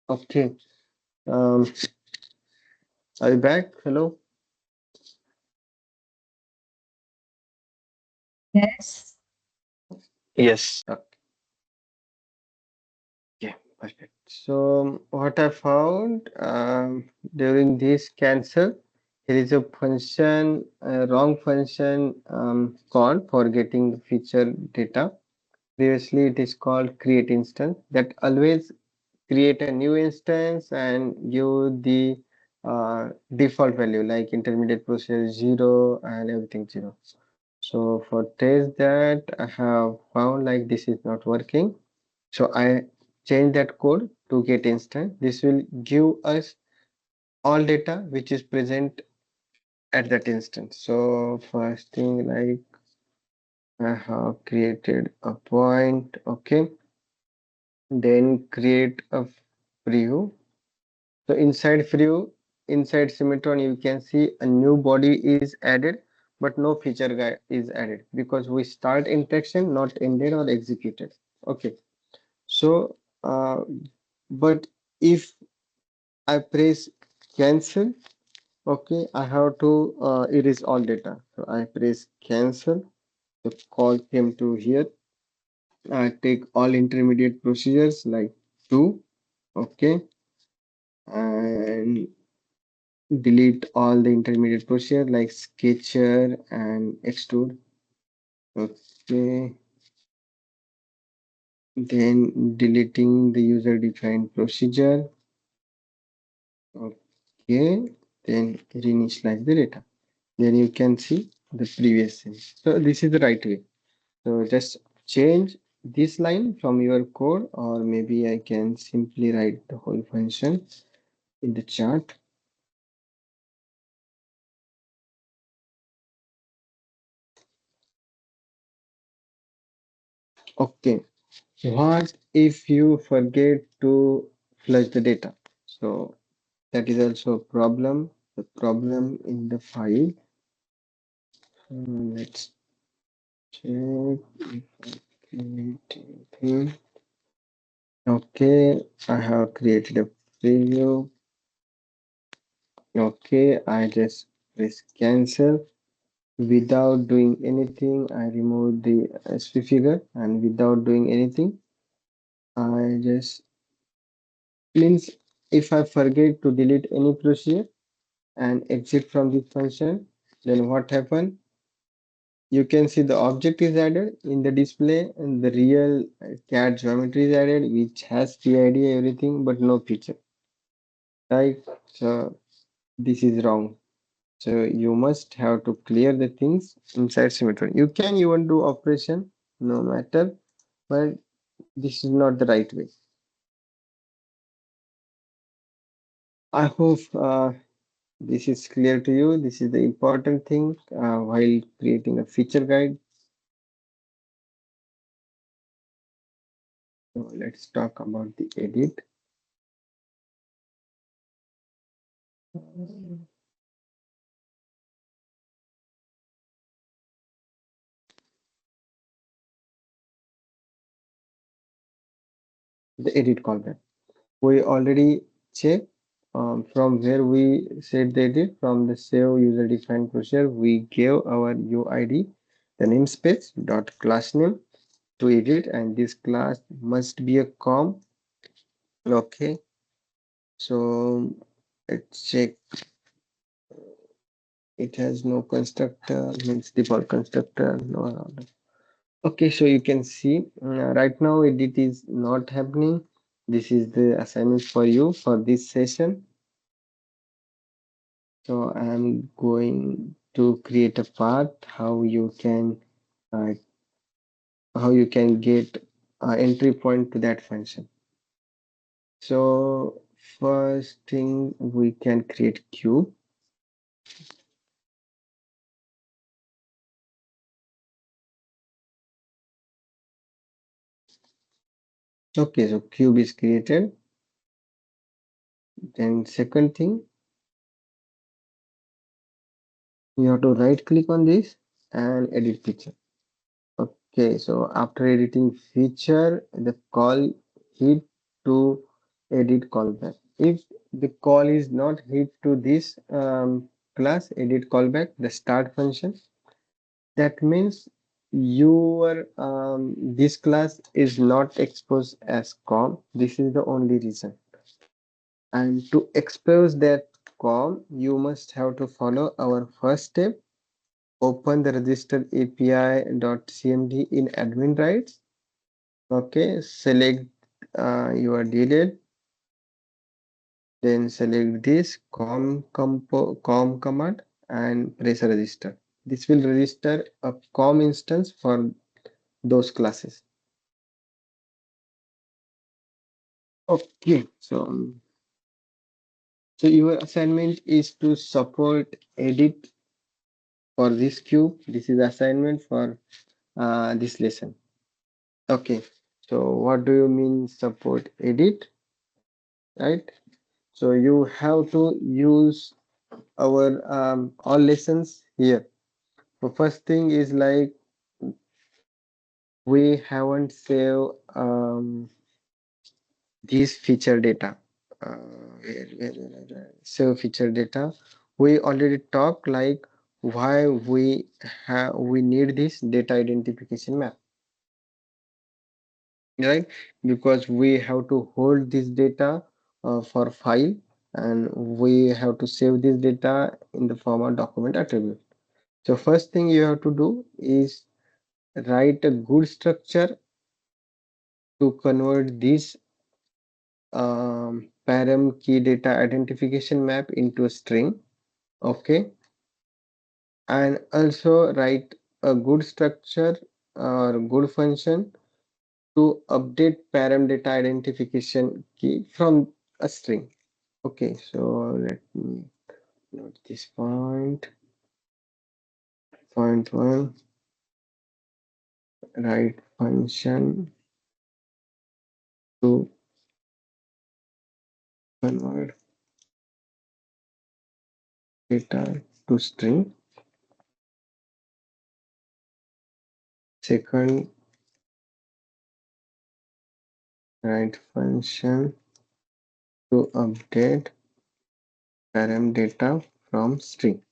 Okay. Um, are you back? Hello. Yes. Yes. Okay, perfect. So what I found during this cancel, here is a function, a wrong function called for getting the feature data. Previously, it is called create instance that always create a new instance and give the default value like intermediate process 0 and everything 0. So for test that I have found like this is not working. So I change that code to get instant. This will give us all data which is present at that instance. So first thing like I have created a point, okay, then create a preview. So inside preview, inside Symmetron, you can see a new body is added, but no feature guide is added because we start interaction not ended or executed. Okay, so but if I press cancel. Okay, I have to erase all data. So I press cancel. The call came to here. I take all intermediate procedures like two. Okay, and delete all the intermediate procedure like sketcher and extrude. Okay, then deleting the user defined procedure. Okay, then reinitialize the data. Then you can see the previous thing. So this is the right way. So just change this line from your code, or maybe I can simply write the whole function in the chart. Okay, what if you forget to flush the data? So that is also a problem. The problem in the file. Let's check if I create anything. Okay, I have created a preview. Okay, I just press cancel. Without doing anything, I remove the SP figure, and without doing anything, I just means if I forget to delete any procedure and exit from this function, then what happen? You can see the object is added in the display and the real CAD geometry is added, which has PID everything, but no feature. Right? So this is wrong. So you must have to clear the things inside symmetry. You can even do operation, no matter, but this is not the right way. I hope this is clear to you. This is the important thing while creating a feature guide. So let's talk about the edit. The edit callback. We already checked from where we set the edit from the save user defined procedure. We gave our UID the namespace dot class name to edit, and this class must be a com. Okay, so let's check. It has no constructor, means default constructor, no. Okay, so you can see right now edit is not happening. This is the assignment for you for this session. So I'm going to create a path uh, how you can get entry point to that function. So first thing we can create cube. Okay, so cube is created. Then second thing, you have to right click on this and edit picture. Okay, so after editing feature, the call hit to edit callback. If the call is not hit to this class edit callback, the start function, that means your this class is not exposed as com. This is the only reason. And to expose that com, you must have to follow our first step. Open the register API.cmd in admin rights. Okay, select your delete, then select this com command and press register. This will register a com instance for those classes. Okay, so your assignment is to support edit for this cube. This is assignment for this lesson. Okay, so what do you mean support edit, right? So you have to use our all lessons here. The first thing is like we haven't saved these feature data. Save feature data. We already talked like why we need this data identification map, right? Because we have to hold this data for file, and we have to save this data in the form of document attribute. So first thing you have to do is write a good structure to convert this param key data identification map into a string. Okay, and also write a good structure or good function to update param data identification key from a string. Okay, so let me note this point. Point one, write function to convert data to string. Second, write function to update param data from string.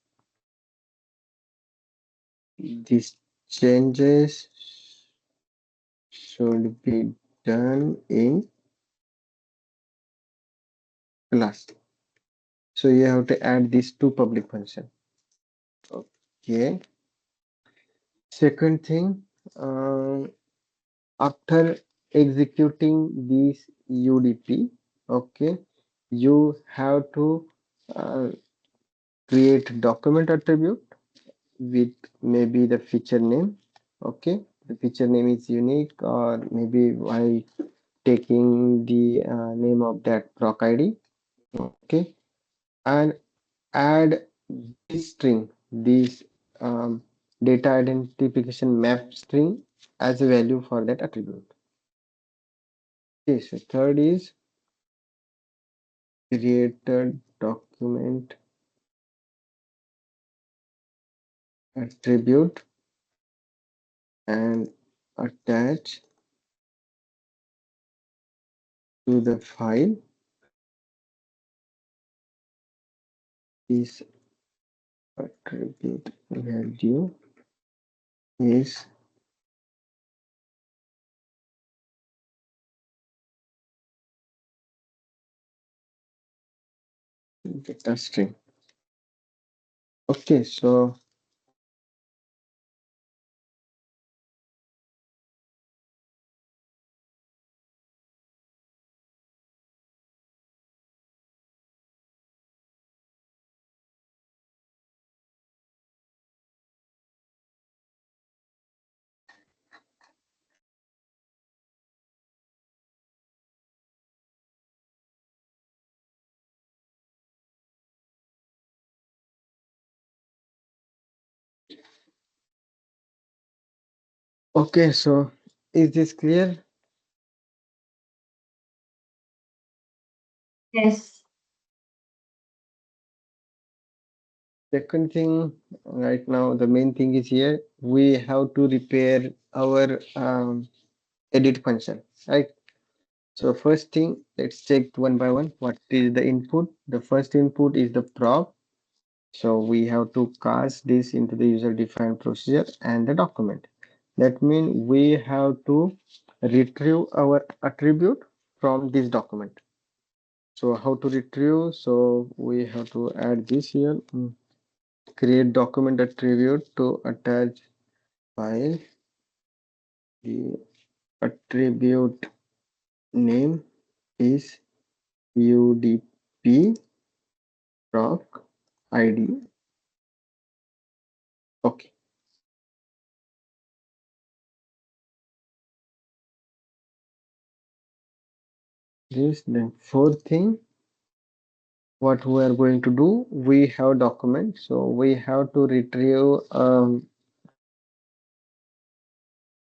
These changes should be done in class. So you have to add these two public function. Okay. Second thing, after executing this UDP, okay, you have to uh, create document attribute with maybe the feature name. Okay, the feature name is unique, or maybe by taking the name of that proc ID. Okay, and add this string, this um, data identification map string as a value for that attribute. Okay, so third is created document attribute and attach to the file this attribute value is data string. Okay, so okay, so is this clear? Yes. Second thing, right now the main thing is here we have to repair our edit function, right? So first thing, let's check one by one. What is the input? The first input is the prop. So we have to cast this into the user defined procedure and the document. That means we have to retrieve our attribute from this document. So how to retrieve? So we have to add this here. Create document attribute to attach file. The attribute name is UDP proc ID. Okay. This then fourth thing, what we are going to do, we have document, so we have to retrieve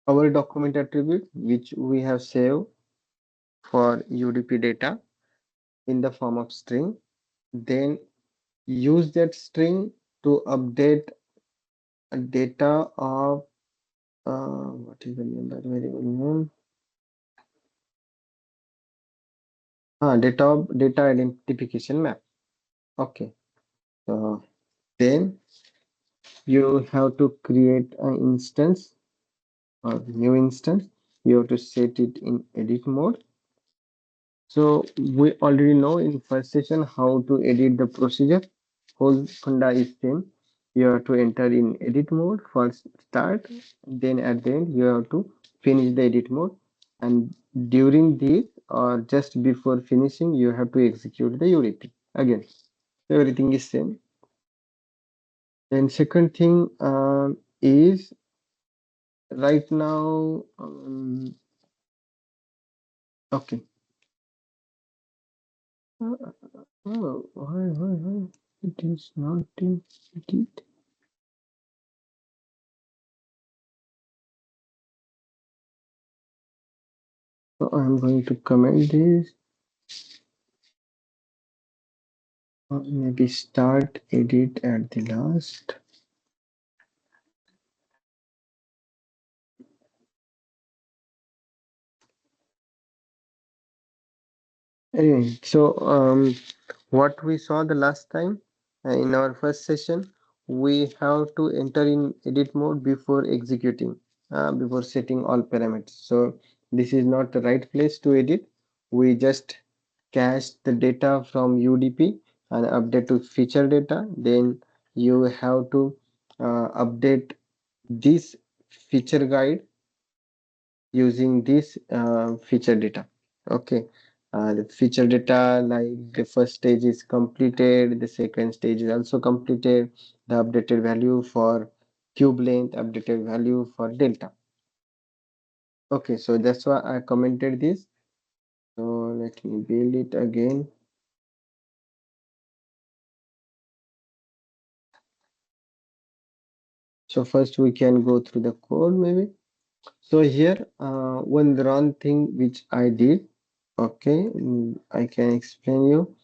our document attribute which we have saved for UDP data in the form of string, then use that string to update a data of what is the name, that variable name, data identification map. Okay, so then you have to create an instance or new instance. You have to set it in edit mode. So we already know in first session how to edit the procedure. Whole funda is same. You have to enter in edit mode for start, then at the end you have to finish the edit mode, and during this or just before finishing you have to execute the UDP again. So everything is same. Then second thing is right now okay. Oh, why? It is not in edit. So I'm going to comment this or maybe start edit at the last. Anyway, so what we saw the last time in our first session, we have to enter in edit mode before executing, before setting all parameters. So this is not the right place to edit. We just cache the data from UDP and update to feature data. Then you have to update this feature guide using this feature data. Okay, the feature data, like the first stage is completed, the second stage is also completed, the updated value for cube length, updated value for delta. Okay, so that's why I commented this. So let me build it again. So first we can go through the code maybe. So here one wrong thing which I did. Okay, I can explain you.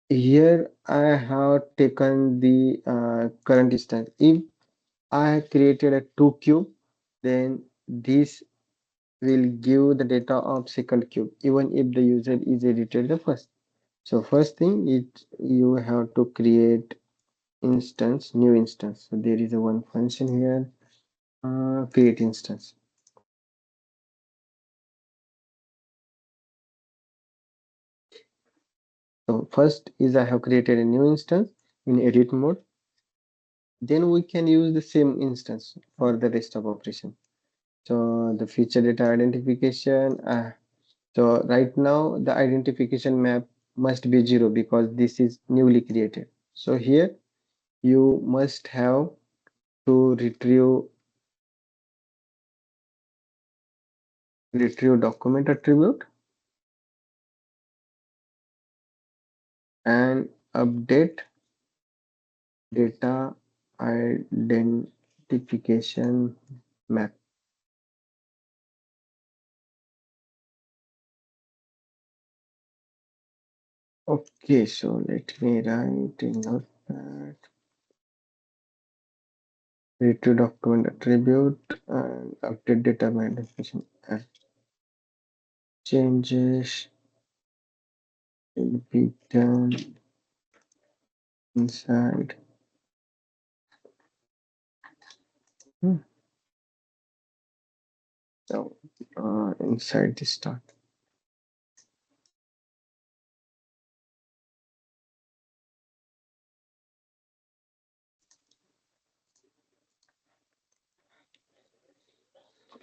Here I have taken the current instance. If I have created a two cube, then this will give the data of second cube, even if the user is edited the first. So first thing is you have to create instance, new instance. So there is a one function here, create instance. So first is I have created a new instance in edit mode. Then we can use the same instance for the rest of operation. So the feature data identification. So right now the identification map must be 0 because this is newly created. So here you must have to retrieve document attribute and update data identification map. Okay, so let me write in notepad. Retrieve document attribute and update data identification. changes will be done inside hmm, so, inside the start.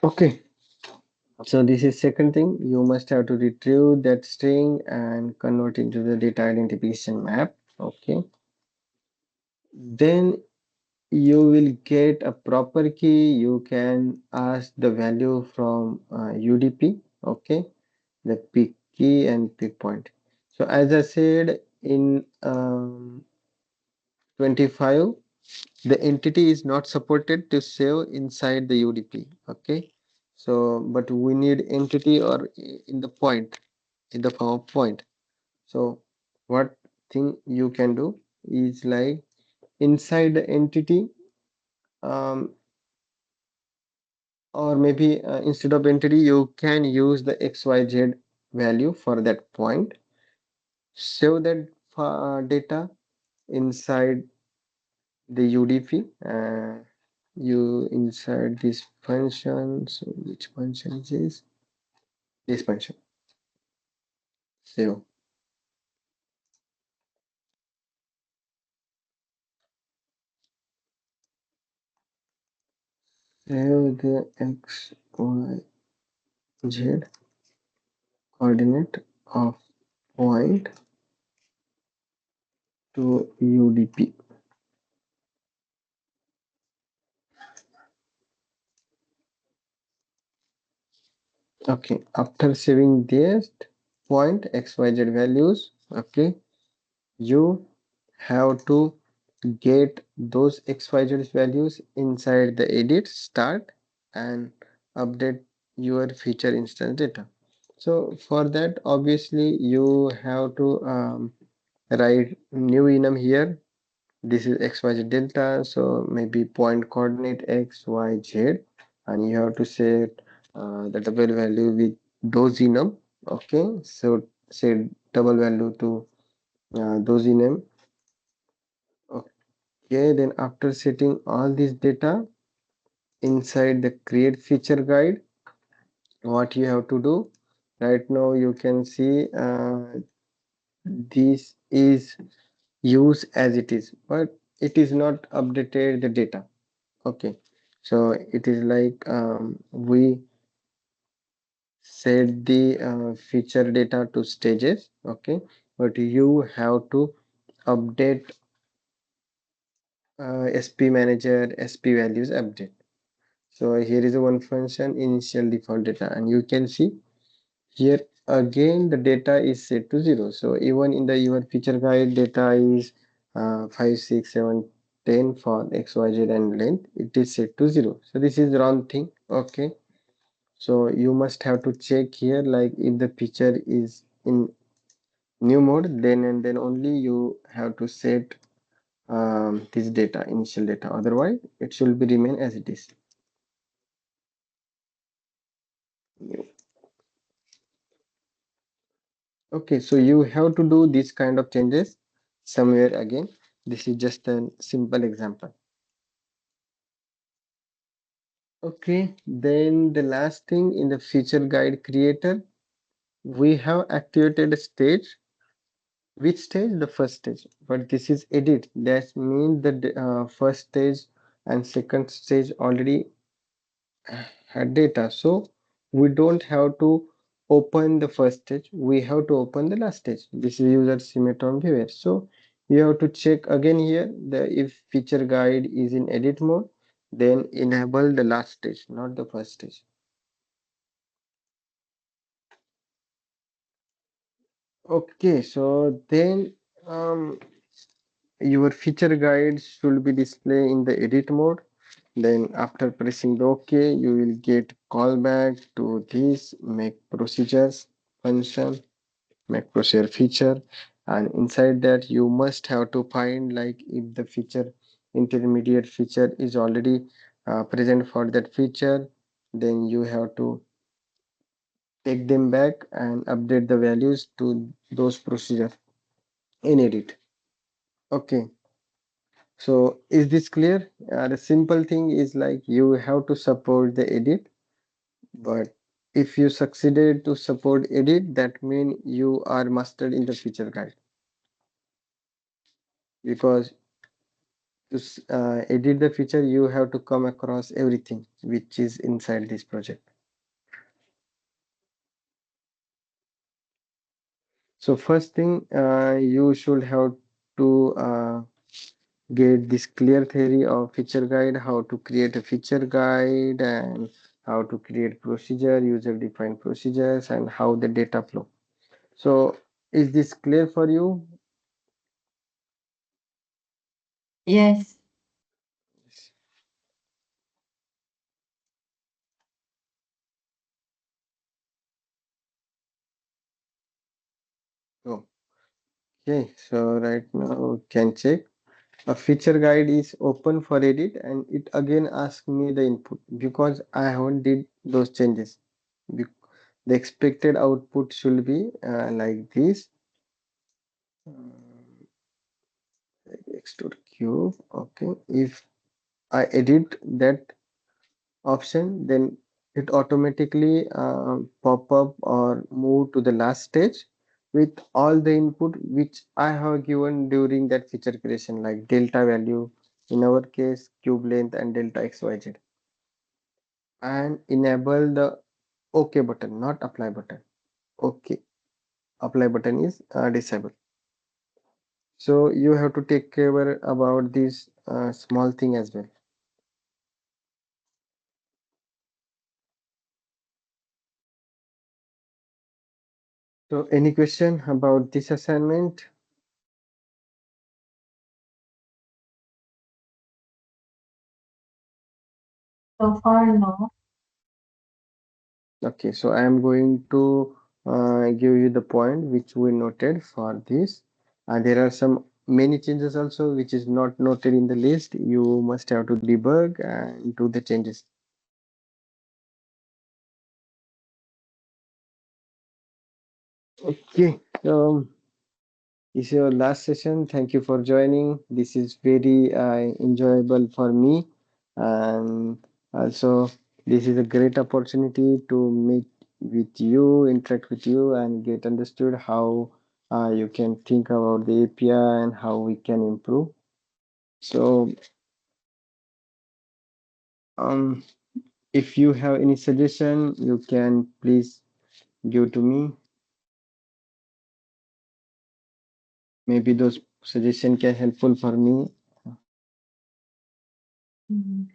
Okay, so this is second thing. You must have to retrieve that string and convert into the data identification map. Okay, then you will get a proper key. You can ask the value from UDP. Okay, the pick key and pick point. So as I said in 25, the entity is not supported to save inside the UDP. Okay, so but we need entity or in the point, in the form of point. So what thing you can do is like inside the entity, um, or maybe instead of entity you can use the XYZ value for that point. Save that data inside the UDP. You inside this function. So which function is this? This function. So save the X, Y, Z coordinate of point to UDP. Okay, after saving this point XYZ values, okay, you have to get those XYZ values inside the edit start and update your feature instance data. So for that, obviously you have to write new enum here. This is XYZ delta, so maybe point coordinate XYZ, and you have to set the double value with those enum. Okay, so set double value to those enum. Okay, then after setting all this data inside the create feature guide, what you have to do right now, you can see this is used as it is, but it is not updated the data. Okay, so it is like we set the feature data to stages. Okay, but you have to update SP manager SP values update. So here is one function initial default data, and you can see here again the data is set to 0. So even in the your feature guide data is 5, 6, 7, 10 for XYZ and length, it is set to 0. So this is wrong thing. Okay. So you must have to check here like if the feature is in new mode, then and then only you have to set this data, initial data. Otherwise, it should be remain as it is. Okay, so you have to do this kind of changes somewhere again. This is just a simple example. Okay, then the last thing in the feature guide creator, we have activated a stage. Which stage? The first stage. But this is edit. That means the first stage and second stage already had data. So we don't have to open the first stage. We have to open the last stage. This is user symmetron viewer. So you have to check again here the if feature guide is in edit mode, then enable the last stage, not the first stage. Okay, so then your feature guide should be displayed in the edit mode. Then after pressing the OK, you will get callback to this make procedures function, make procedure feature, and inside that you must have to find like if the feature intermediate feature is already present for that feature, then you have to take them back and update the values to those procedure in edit. Okay, so is this clear? The simple thing is like you have to support the edit, but if you succeeded to support edit, that means you are mastered in the feature guide, because to edit the feature you have to come across everything which is inside this project. So first thing, you should have to get this clear theory of feature guide, how to create a feature guide, and how to create procedure, user defined procedures, and how the data flow. So is this clear for you? Yes. Oh, okay, so right now we can check. A feature guide is open for edit and it again asks me the input because I haven't did those changes. Bec- The expected output should be like this. Um, Extrude cube. Okay. If I edit that option, then it automatically pop up or move to the last stage with all the input which I have given during that feature creation, like delta value, in our case cube length and delta xyz, and enable the OK button, not apply button. OK, apply button is disabled. So you have to take care about this small thing as well. So any question about this assignment? So far, no. Okay, so I am going to give you the point which we noted for this. There are some many changes also which is not noted in the list. You must have to debug and do the changes. Okay, so this is your last session. Thank you for joining. This is very enjoyable for me, and also this is a great opportunity to meet with you, interact with you, and get understood how you can think about the API and how we can improve. So, um, if you have any suggestion, you can please give to me. Maybe those suggestion can helpful for me. Mm.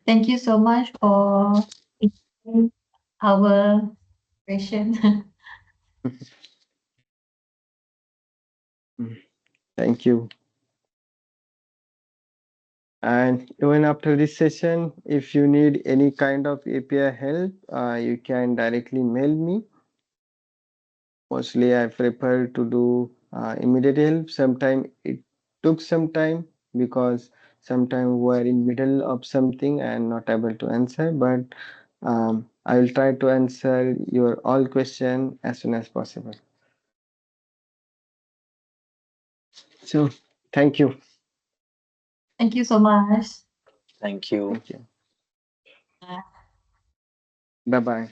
Thank you so much for answering our question. Thank you. And even after this session, if you need any kind of API help, you can directly mail me. Mostly, I prefer to do immediate help. Sometimes it took some time because sometimes we're in middle of something and not able to answer. But I will try to answer your all question as soon as possible. So, thank you. Thank you so much. Thank you. Thank you. Bye bye.